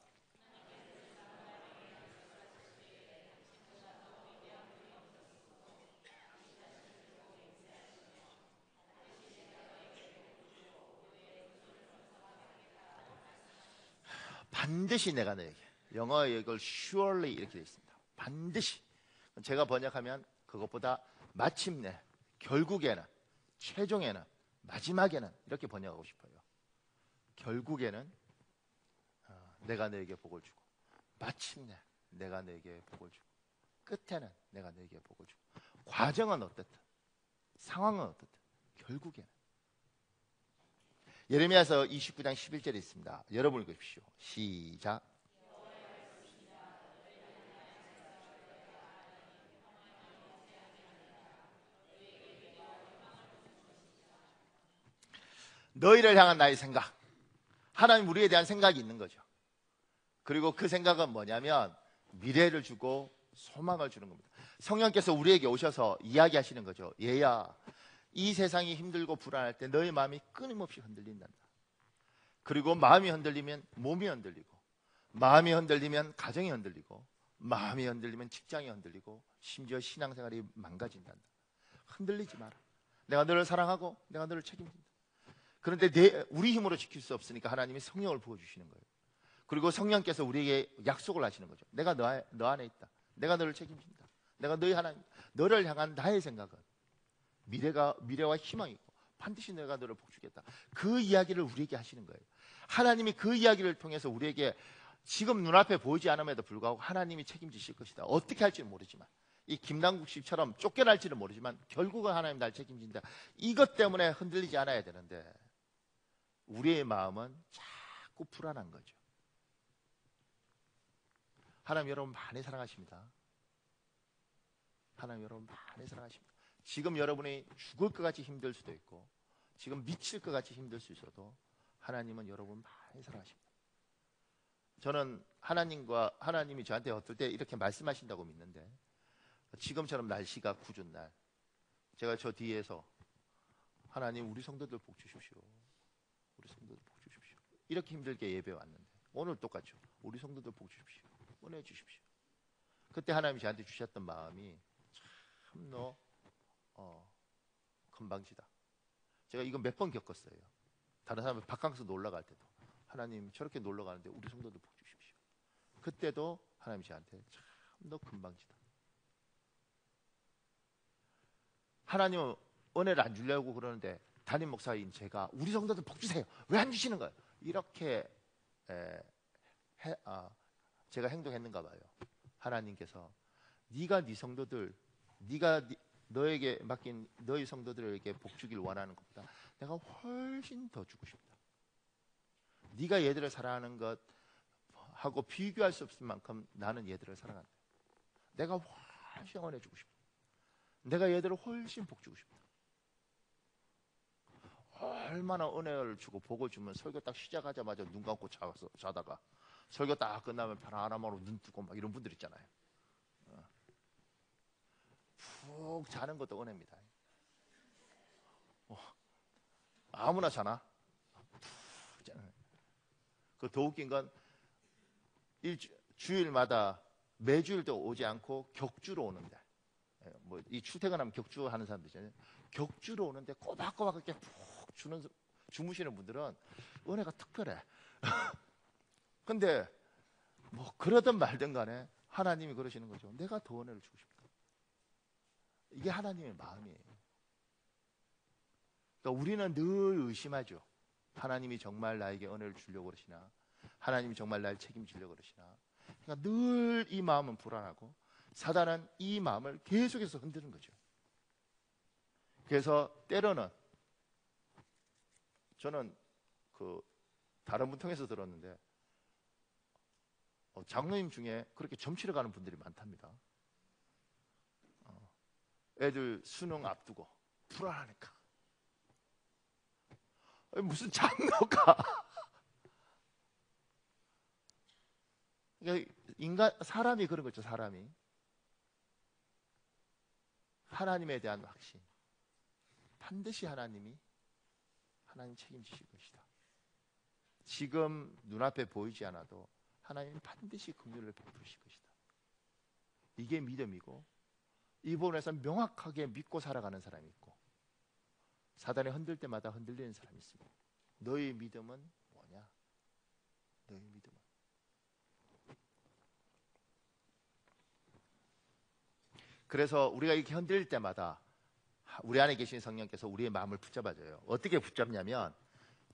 반드시 내가 너에게. 영어에 이걸 surely 이렇게 되어 있습니다. 반드시. 제가 번역하면 그것보다 마침내, 결국에는, 최종에는, 마지막에는 이렇게 번역하고 싶어요. 결국에는 내가 너에게 복을 주고, 마침내 내가 너에게 복을 주고, 끝에는 내가 너에게 복을 주고. 과정은 어떻든, 상황은 어떻든, 결국에는. 예레미야서 29장 11절에 있습니다. 여러분 읽으십시오. 시작. 너희를 향한 나의 생각. 하나님 우리에 대한 생각이 있는 거죠. 그리고 그 생각은 뭐냐면 미래를 주고 소망을 주는 겁니다. 성령께서 우리에게 오셔서 이야기하시는 거죠. 얘야, 이 세상이 힘들고 불안할 때 너의 마음이 끊임없이 흔들린단다. 그리고 마음이 흔들리면 몸이 흔들리고, 마음이 흔들리면 가정이 흔들리고, 마음이 흔들리면 직장이 흔들리고, 심지어 신앙생활이 망가진단다. 흔들리지 마라. 내가 너를 사랑하고 내가 너를 책임진다. 그런데 우리 힘으로 지킬 수 없으니까 하나님이 성령을 부어주시는 거예요. 그리고 성령께서 우리에게 약속을 하시는 거죠. 내가 너 안에 있다. 내가 너를 책임진다. 내가 너의 하나님, 너를 향한 나의 생각은 미래와 희망이고 반드시 내가 너를 복주겠다. 그 이야기를 우리에게 하시는 거예요. 하나님이 그 이야기를 통해서 우리에게 지금 눈앞에 보이지 않음에도 불구하고 하나님이 책임지실 것이다. 어떻게 할지는 모르지만, 이 김남국 씨처럼 쫓겨날지는 모르지만 결국은 하나님 날 책임진다. 이것 때문에 흔들리지 않아야 되는데 우리의 마음은 자꾸 불안한 거죠. 하나님 여러분 많이 사랑하십니다. 하나님 여러분 많이 사랑하십니다. 지금 여러분이 죽을 것 같이 힘들 수도 있고 지금 미칠 것 같이 힘들 수 있어도 하나님은 여러분 많이 사랑하십니다. 저는 하나님이 저한테 어떨 때 이렇게 말씀하신다고 믿는데, 지금처럼 날씨가 궂은 날 제가 저 뒤에서 하나님 우리 성도들 복 주십시오, 우리 성도들 복 주십시오, 이렇게 힘들게 예배 왔는데 오늘 똑같죠. 우리 성도들 복 주십시오, 은혜 주십시오. 그때 하나님이 저한테 주셨던 마음이 참너 금방지다. 제가 이거 몇 번 겪었어요. 다른 사람이 바캉스 놀러 갈 때도 하나님 저렇게 놀러 가는데 우리 성도들 복 주십시오. 그때도 하나님이 저한테 참너 금방지다. 하나님은 은혜를 안 주려고 그러는데 담임 목사인 제가 우리 성도들 복 주세요, 왜 안 주시는 거예요? 이렇게 제가 행동했는가 봐요. 하나님께서 네가 네 성도들, 너에게 맡긴 너희 성도들에게 복 주길 원하는 것보다 내가 훨씬 더 주고 싶다. 네가 얘들을 사랑하는 것하고 비교할 수 없을 만큼 나는 얘들을 사랑한다. 내가 훨씬 은혜 주고 싶다. 내가 얘들을 훨씬 복 주고 싶다. 얼마나 은혜를 주고 복을 주면 설교 딱 시작하자마자 눈 감고 자다가 설교 딱 끝나면 편안함으로 눈 뜨고 막 이런 분들 있잖아요. 푹 자는 것도 은혜입니다. 아무나 자나? 푹 자는. 그 더 웃긴 건 주일마다 매주일도 오지 않고 격주로 오는데, 뭐 이 출퇴근하면 격주 하는 사람들 있잖아요. 격주로 오는데 꼬박꼬박 이렇게 푹 주무시는 분들은 은혜가 특별해. 근데 뭐 그러든 말든 간에 하나님이 그러시는 거죠. 내가 더 은혜를 주고 싶다. 이게 하나님의 마음이에요. 그러니까 우리는 늘 의심하죠. 하나님이 정말 나에게 은혜를 주려고 그러시나, 하나님이 정말 날 책임지려고 그러시나. 그러니까 늘 이 마음은 불안하고 사단은 이 마음을 계속해서 흔드는 거죠. 그래서 때로는 저는 다른 분 통해서 들었는데 장로님 중에 그렇게 점치러 가는 분들이 많답니다. 애들 수능 앞두고 불안하니까. 무슨 장로가 사람이 그런 거죠. 사람이 하나님에 대한 확신, 반드시 하나님 책임지실 것이다. 지금 눈앞에 보이지 않아도 하나님은 반드시 긍휼을 베푸실 것이다. 이게 믿음이고, 이 부분에서 명확하게 믿고 살아가는 사람이 있고, 사단이 흔들 때마다 흔들리는 사람이 있습니다. 너의 믿음은 뭐냐? 너의 믿음은. 그래서 우리가 이렇게 흔들릴 때마다 우리 안에 계신 성령께서 우리의 마음을 붙잡아줘요. 어떻게 붙잡냐면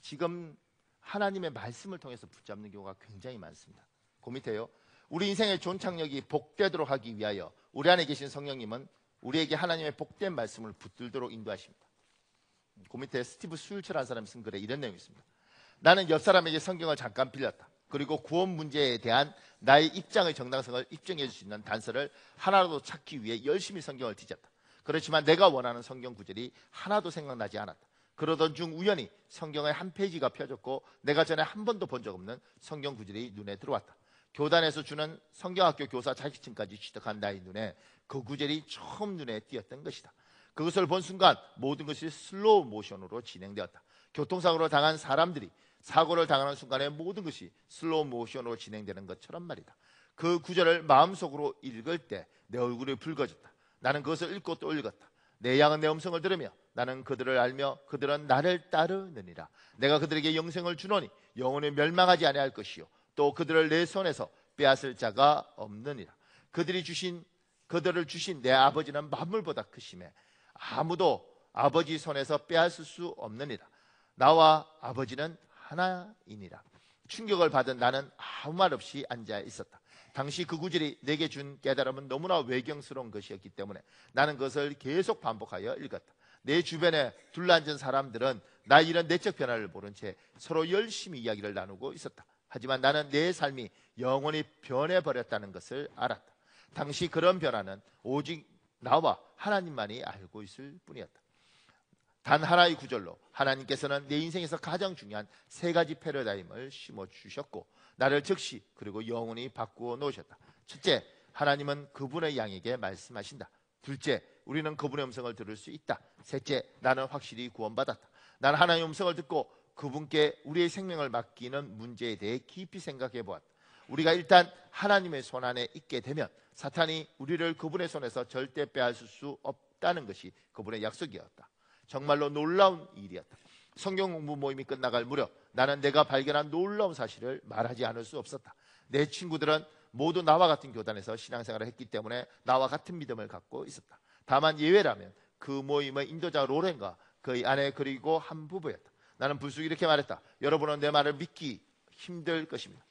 지금 하나님의 말씀을 통해서 붙잡는 경우가 굉장히 많습니다. 그 밑에요. 우리 인생의 존착력이 복되도록 하기 위하여 우리 안에 계신 성령님은 우리에게 하나님의 복된 말씀을 붙들도록 인도하십니다. 그 밑에 스티브 수일처라는 사람이 쓴 글에 이런 내용이 있습니다. 나는 옆 사람에게 성경을 잠깐 빌렸다. 그리고 구원 문제에 대한 나의 입장의 정당성을 입증해 줄 수 있는 단서를 하나라도 찾기 위해 열심히 성경을 뒤졌다. 그렇지만 내가 원하는 성경 구절이 하나도 생각나지 않았다. 그러던 중 우연히 성경의 한 페이지가 펴졌고 내가 전에 한 번도 본 적 없는 성경 구절이 눈에 들어왔다. 교단에서 주는 성경학교 교사 자격증까지 취득한 나의 눈에 그 구절이 처음 눈에 띄었던 것이다. 그것을 본 순간 모든 것이 슬로우 모션으로 진행되었다. 교통사고로 당한 사람들이 사고를 당하는 순간에 모든 것이 슬로우 모션으로 진행되는 것처럼 말이다. 그 구절을 마음속으로 읽을 때 내 얼굴이 붉어졌다. 나는 그것을 읽고 또 읽었다. 내 양은 내 음성을 들으며 나는 그들을 알며 그들은 나를 따르느니라. 내가 그들에게 영생을 주노니 영원히 멸망하지 아니할 것이요 또 그들을 내 손에서 빼앗을 자가 없느니라. 그들을 주신 내 아버지는 만물보다 크심에 아무도 아버지 손에서 빼앗을 수 없느니라. 나와 아버지는 하나이니라. 충격을 받은 나는 아무 말 없이 앉아 있었다. 당시 그 구절이 내게 준 깨달음은 너무나 외경스러운 것이었기 때문에 나는 그것을 계속 반복하여 읽었다. 내 주변에 둘러앉은 사람들은 나 이런 내적 변화를 모른 채 서로 열심히 이야기를 나누고 있었다. 하지만 나는 내 삶이 영원히 변해버렸다는 것을 알았다. 당시 그런 변화는 오직 나와 하나님만이 알고 있을 뿐이었다. 단 하나의 구절로 하나님께서는 내 인생에서 가장 중요한 세 가지 패러다임을 심어주셨고 나를 즉시 그리고 영원히 바꾸어 놓으셨다. 첫째, 하나님은 그분의 양에게 말씀하신다. 둘째, 우리는 그분의 음성을 들을 수 있다. 셋째, 나는 확실히 구원받았다. 나는 하나님의 음성을 듣고 그분께 우리의 생명을 맡기는 문제에 대해 깊이 생각해 보았다. 우리가 일단 하나님의 손 안에 있게 되면 사탄이 우리를 그분의 손에서 절대 빼앗을 수 없다는 것이 그분의 약속이었다. 정말로 놀라운 일이었다. 성경 공부 모임이 끝나갈 무렵 나는 내가 발견한 놀라운 사실을 말하지 않을 수 없었다. 내 친구들은 모두 나와 같은 교단에서 신앙생활을 했기 때문에 나와 같은 믿음을 갖고 있었다. 다만 예외라면 그 모임의 인도자 로렌과 그의 아내 그리고 한 부부였다. 나는 불쑥 이렇게 말했다. 여러분은 내 말을 믿기 힘들 것입니다.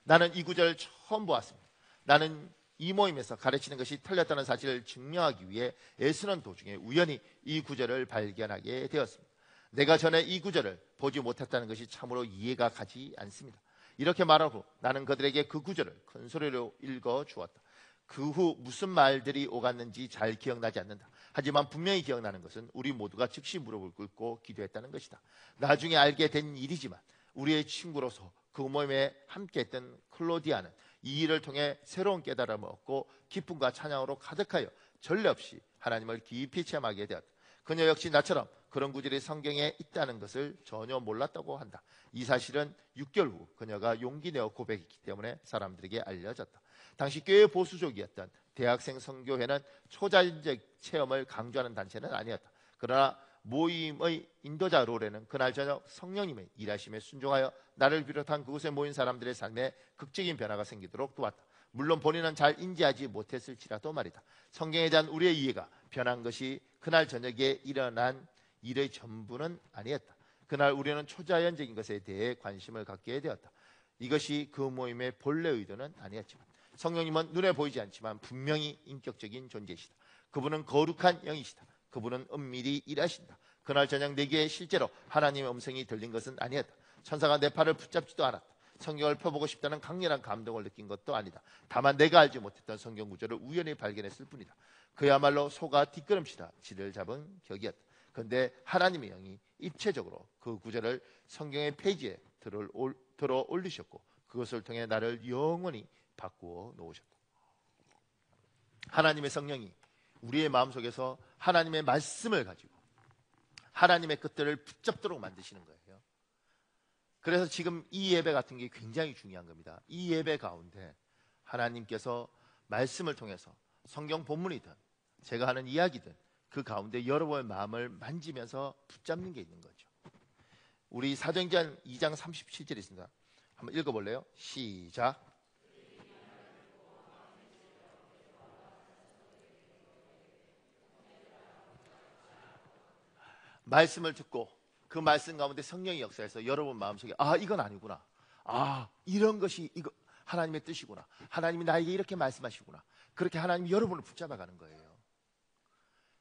나는 이 구절을 처음 보았습니다. 나는 이 모임에서 가르치는 것이 틀렸다는 사실을 증명하기 위해 애쓰는 도중에 우연히 이 구절을 발견하게 되었습니다. 내가 전에 이 구절을 보지 못했다는 것이 참으로 이해가 가지 않습니다. 이렇게 말하고 나는 그들에게 그 구절을 큰 소리로 읽어 주었다. 그 후 무슨 말들이 오갔는지 잘 기억나지 않는다. 하지만 분명히 기억나는 것은 우리 모두가 즉시 무릎을 꿇고 기도했다는 것이다. 나중에 알게 된 일이지만 우리의 친구로서 그 모임에 함께했던 클로디아는 이 일을 통해 새로운 깨달음을 얻고 기쁨과 찬양으로 가득하여 전례 없이 하나님을 깊이 체험하게 되었다. 그녀 역시 나처럼 그런 구절이 성경에 있다는 것을 전혀 몰랐다고 한다. 이 사실은 6개월 후 그녀가 용기 내어 고백했기 때문에 사람들에게 알려졌다. 당시 꽤 보수적이었던 대학생 선교회는 초자연적 체험을 강조하는 단체는 아니었다. 그러나 모임의 인도자 로레는 그날 저녁 성령님의 일하심에 순종하여 나를 비롯한 그곳에 모인 사람들의 삶에 극적인 변화가 생기도록 도왔다. 물론 본인은 잘 인지하지 못했을지라도 말이다. 성경에 대한 우리의 이해가 변한 것이 그날 저녁에 일어난 일의 전부는 아니었다. 그날 우리는 초자연적인 것에 대해 관심을 갖게 되었다. 이것이 그 모임의 본래 의도는 아니었지만 성령님은 눈에 보이지 않지만 분명히 인격적인 존재이시다. 그분은 거룩한 영이시다. 그분은 은밀히 일하신다. 그날 저녁 내게 실제로 하나님의 음성이 들린 것은 아니었다. 천사가 내 팔을 붙잡지도 않았다. 성경을 펴보고 싶다는 강렬한 감동을 느낀 것도 아니다. 다만 내가 알지 못했던 성경 구절을 우연히 발견했을 뿐이다. 그야말로 소가 뒷걸음치다 지를 잡은 격이었다. 그런데 하나님의 영이 입체적으로 그 구절을 성경의 페이지에 들어 올리셨고 그것을 통해 나를 영원히 바꾸어 놓으셨다. 하나님의 성령이 우리의 마음속에서 하나님의 말씀을 가지고 하나님의 것들을 붙잡도록 만드시는 거예요. 그래서 지금 이 예배 같은 게 굉장히 중요한 겁니다. 이 예배 가운데 하나님께서 말씀을 통해서 성경 본문이든 제가 하는 이야기든 그 가운데 여러분의 마음을 만지면서 붙잡는 게 있는 거죠. 우리 사도행전 2장 37절에 있습니다. 한번 읽어볼래요? 시작. 말씀을 듣고 그 말씀 가운데 성령이 역사해서 여러분 마음속에 이건 아니구나. 이런 것이 이거 하나님의 뜻이구나. 하나님이 나에게 이렇게 말씀하시구나. 그렇게 하나님이 여러분을 붙잡아가는 거예요.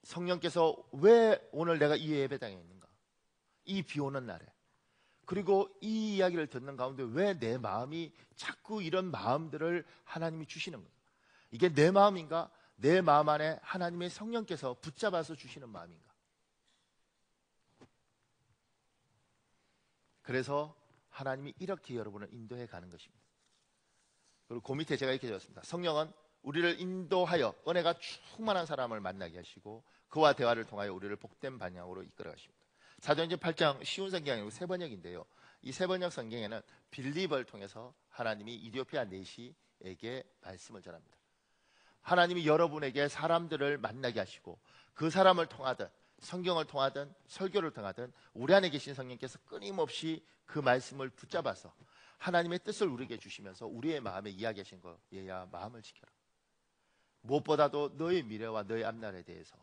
성령께서 왜 오늘 내가 이 예배당에 있는가? 이 비 오는 날에. 그리고 이 이야기를 듣는 가운데 왜 내 마음이 자꾸 이런 마음들을 하나님이 주시는 거예요? 이게 내 마음인가? 내 마음 안에 하나님의 성령께서 붙잡아서 주시는 마음인가? 그래서 하나님이 이렇게 여러분을 인도해 가는 것입니다. 그리고 그 밑에 제가 이렇게 적었습니다. 성령은 우리를 인도하여 은혜가 충만한 사람을 만나게 하시고 그와 대화를 통하여 우리를 복된 방향으로 이끌어 가십니다. 사도행전 8장 쉬운 성경이 아니고 세 번역인데요. 이 세 번역 성경에는 빌립을 통해서 하나님이 이디오피아 내시에게 말씀을 전합니다. 하나님이 여러분에게 사람들을 만나게 하시고 그 사람을 통하든 성경을 통하든 설교를 통하든 우리 안에 계신 성령께서 끊임없이 그 말씀을 붙잡아서 하나님의 뜻을 우리에게 주시면서 우리의 마음에 이야기하신 거 얘야 마음을 지켜라. 무엇보다도 너의 미래와 너의 앞날에 대해서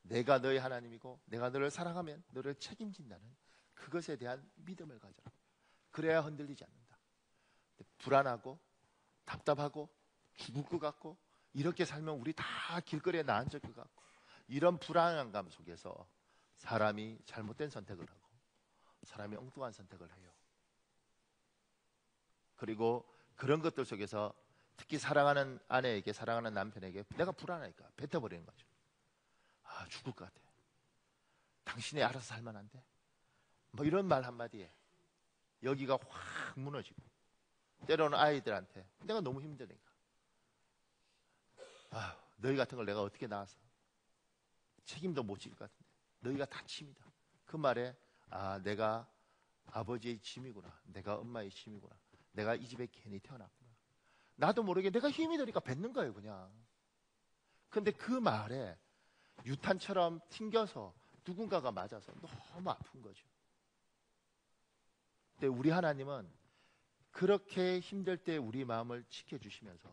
내가 너의 하나님이고 내가 너를 사랑하면 너를 책임진다는 그것에 대한 믿음을 가져라. 그래야 흔들리지 않는다. 불안하고 답답하고 죽을 것 같고 이렇게 살면 우리 다 길거리에 나앉을 것 같고 이런 불안한 감 속에서 사람이 잘못된 선택을 하고 사람이 엉뚱한 선택을 해요. 그리고 그런 것들 속에서 특히 사랑하는 아내에게, 사랑하는 남편에게 내가 불안하니까 뱉어버리는 거죠. 아, 죽을 것 같아. 당신이 알아서 살면 안 돼? 뭐 이런 말 한마디에 여기가 확 무너지고, 때로는 아이들한테 내가 너무 힘드니까, 아, 너희 같은 걸 내가 어떻게 낳아서 책임도 못 질 것 같은데 너희가 다칩니다. 그 말에 아, 내가 아버지의 짐이구나, 내가 엄마의 짐이구나, 내가 이 집에 괜히 태어났구나, 나도 모르게 내가 힘이 드니까 뱉는 거예요 그냥. 근데 그 말에 유탄처럼 튕겨서 누군가가 맞아서 너무 아픈 거죠. 근데 우리 하나님은 그렇게 힘들 때 우리 마음을 지켜주시면서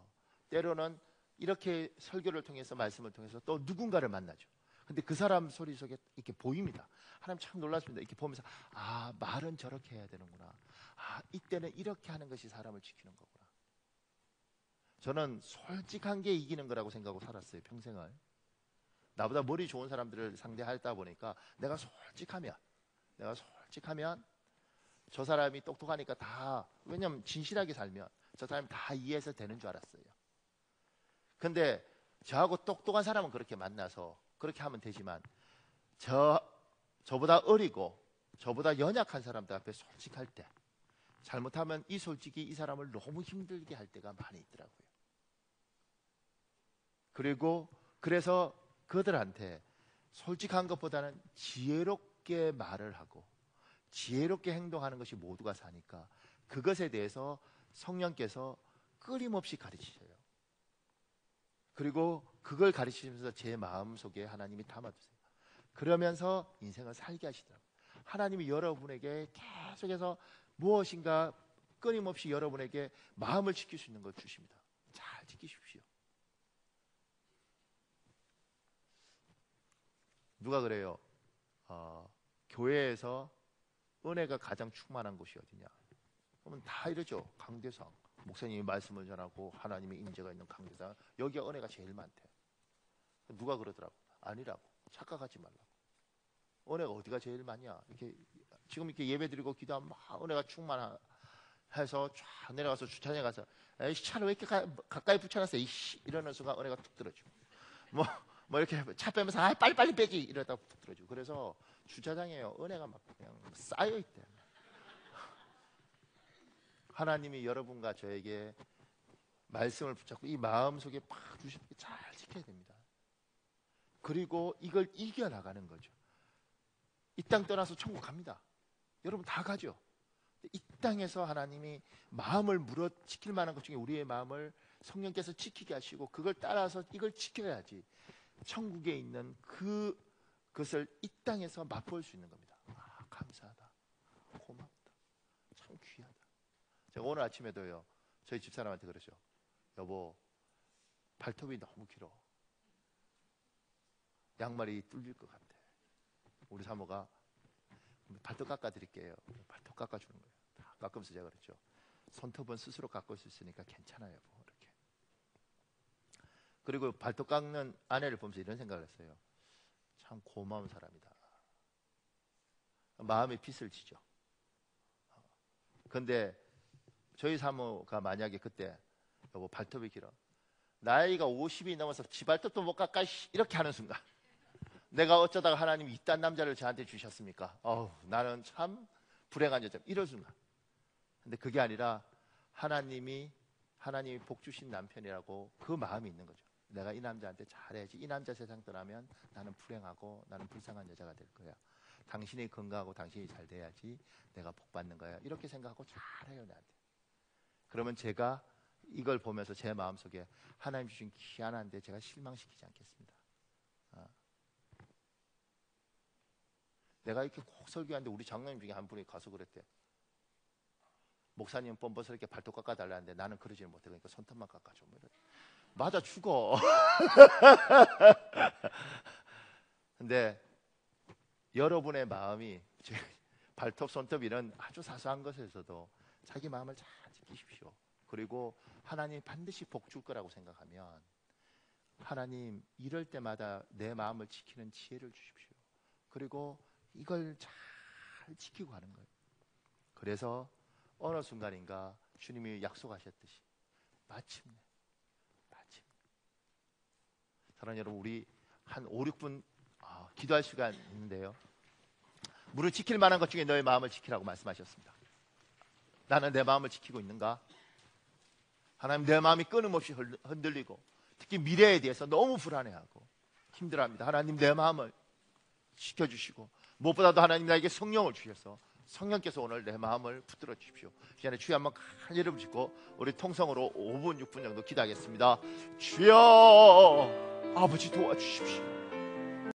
때로는 이렇게 설교를 통해서, 말씀을 통해서 또 누군가를 만나죠. 근데 그 사람 소리 속에 이렇게 보입니다. 하나님 참 놀랐습니다. 이렇게 보면서 아, 말은 저렇게 해야 되는구나, 아, 이때는 이렇게 하는 것이 사람을 지키는 거구나. 저는 솔직한 게 이기는 거라고 생각하고 살았어요 평생을. 나보다 머리 좋은 사람들을 상대하다 보니까 내가 솔직하면 저 사람이 똑똑하니까 다, 왜냐면 진실하게 살면 저 사람이 다 이해해서 되는 줄 알았어요. 근데 저하고 똑똑한 사람은 그렇게 만나서 그렇게 하면 되지만 저보다 어리고 저보다 연약한 사람들 앞에 솔직할 때 잘못하면 이 솔직이 이 사람을 너무 힘들게 할 때가 많이 있더라고요. 그리고 그래서 그들한테 솔직한 것보다는 지혜롭게 말을 하고 지혜롭게 행동하는 것이 모두가 사니까 그것에 대해서 성령께서 끊임없이 가르치셔요. 그리고 그걸 가르치시면서 제 마음속에 하나님이 담아두세요. 그러면서 인생을 살게 하시더라고요. 하나님이 여러분에게 계속해서 무엇인가 끊임없이 여러분에게 마음을 지킬 수 있는 것 주십니다. 잘 지키십시오. 누가 그래요? 교회에서 은혜가 가장 충만한 곳이 어디냐? 그러면 다 이러죠. 강대상, 목사님이 말씀을 전하고 하나님의 임재가 있는 강대상, 여기가 은혜가 제일 많대. 누가 그러더라고? 아니라고. 착각하지 말라고. 은혜가 어디가 제일 많냐? 이렇게 지금 이렇게 예배드리고 기도하면 막 은혜가 충만해서 쫙 내려가서 주차장에 가서 에이씨, 차를 왜 이렇게 가까이 붙여놨어? 이씨, 이러는 순간 은혜가 툭 들어지고, 뭐 이렇게 차 빼면서 아, 빨리빨리 빼지 이러다가 툭 들어지고. 그래서 주차장에요, 은혜가 막 그냥 쌓여있대. 하나님이 여러분과 저에게 말씀을 붙잡고 이 마음속에 팍 주시는 게 잘 지켜야 됩니다. 그리고 이걸 이겨나가는 거죠. 이 땅 떠나서 천국 갑니다. 여러분 다 가죠. 이 땅에서 하나님이 마음을 물어 지킬 만한 것 중에 우리의 마음을 성령께서 지키게 하시고 그걸 따라서 이걸 지켜야지 천국에 있는 그것을 이 땅에서 맛볼 수 있는 겁니다. 아, 감사하다, 고맙다, 참 귀하다. 제가 오늘 아침에도요, 저희 집사람한테 그러죠. 여보, 발톱이 너무 길어. 양말이 뚫릴 것 같아. 우리 사모가 발톱 깎아드릴게요. 발톱 깎아주는 거예요. 다 깎으면서 제가 그랬죠. 손톱은 스스로 깎을 수 있으니까 괜찮아요. 이렇게. 그리고 발톱 깎는 아내를 보면서 이런 생각을 했어요. 참 고마운 사람이다. 마음에 핏을 지죠. 그런데 저희 사모가 만약에 그때 여보 발톱이 길어, 나이가 50이 넘어서 지 발톱도 못 깎아 이렇게 하는 순간 내가 어쩌다가 하나님이 이딴 남자를 저한테 주셨습니까? 나는 참 불행한 여자, 이런 순간. 근데 그게 아니라 하나님이 복 주신 남편이라고 그 마음이 있는 거죠. 내가 이 남자한테 잘해야지. 이 남자 세상 떠나면 나는 불행하고 나는 불쌍한 여자가 될 거야. 당신이 건강하고 당신이 잘 돼야지 내가 복 받는 거야. 이렇게 생각하고 잘해요 나한테. 그러면 제가 이걸 보면서 제 마음속에 하나님 주신 귀한한데 제가 실망시키지 않겠습니다. 내가 이렇게 꼭 설교하는데 우리 장로님 중에 한 분이 가서 그랬대. 목사님 뻔뻔스럽게 발톱 깎아달라는데 나는 그러지 못해. 그러니까 손톱만 깎아줘. 맞아 죽어. 근데 여러분의 마음이 발톱, 손톱 이런 아주 사소한 것에서도 자기 마음을 잘 지키십시오. 그리고 하나님 반드시 복 줄 거라고 생각하면 하나님 이럴 때마다 내 마음을 지키는 지혜를 주십시오. 그리고 이걸 잘 지키고 가는 거예요. 그래서 어느 순간인가 주님이 약속하셨듯이 마침내 사랑하는 여러분, 우리 한 5, 6분 기도할 시간 있는데요, 무릇 지킬 만한 것 중에 너의 마음을 지키라고 말씀하셨습니다. 나는 내 마음을 지키고 있는가? 하나님, 내 마음이 끊임없이 흔들리고 특히 미래에 대해서 너무 불안해하고 힘들어합니다. 하나님, 내 마음을 지켜주시고 무엇보다도 하나님 나에게 성령을 주셔서 성령께서 오늘 내 마음을 붙들어 주십시오. 이 시간에 주여 한번 간절히 붙이고 우리 통성으로 5분 6분 정도 기도하겠습니다. 주여 아버지 도와주십시오.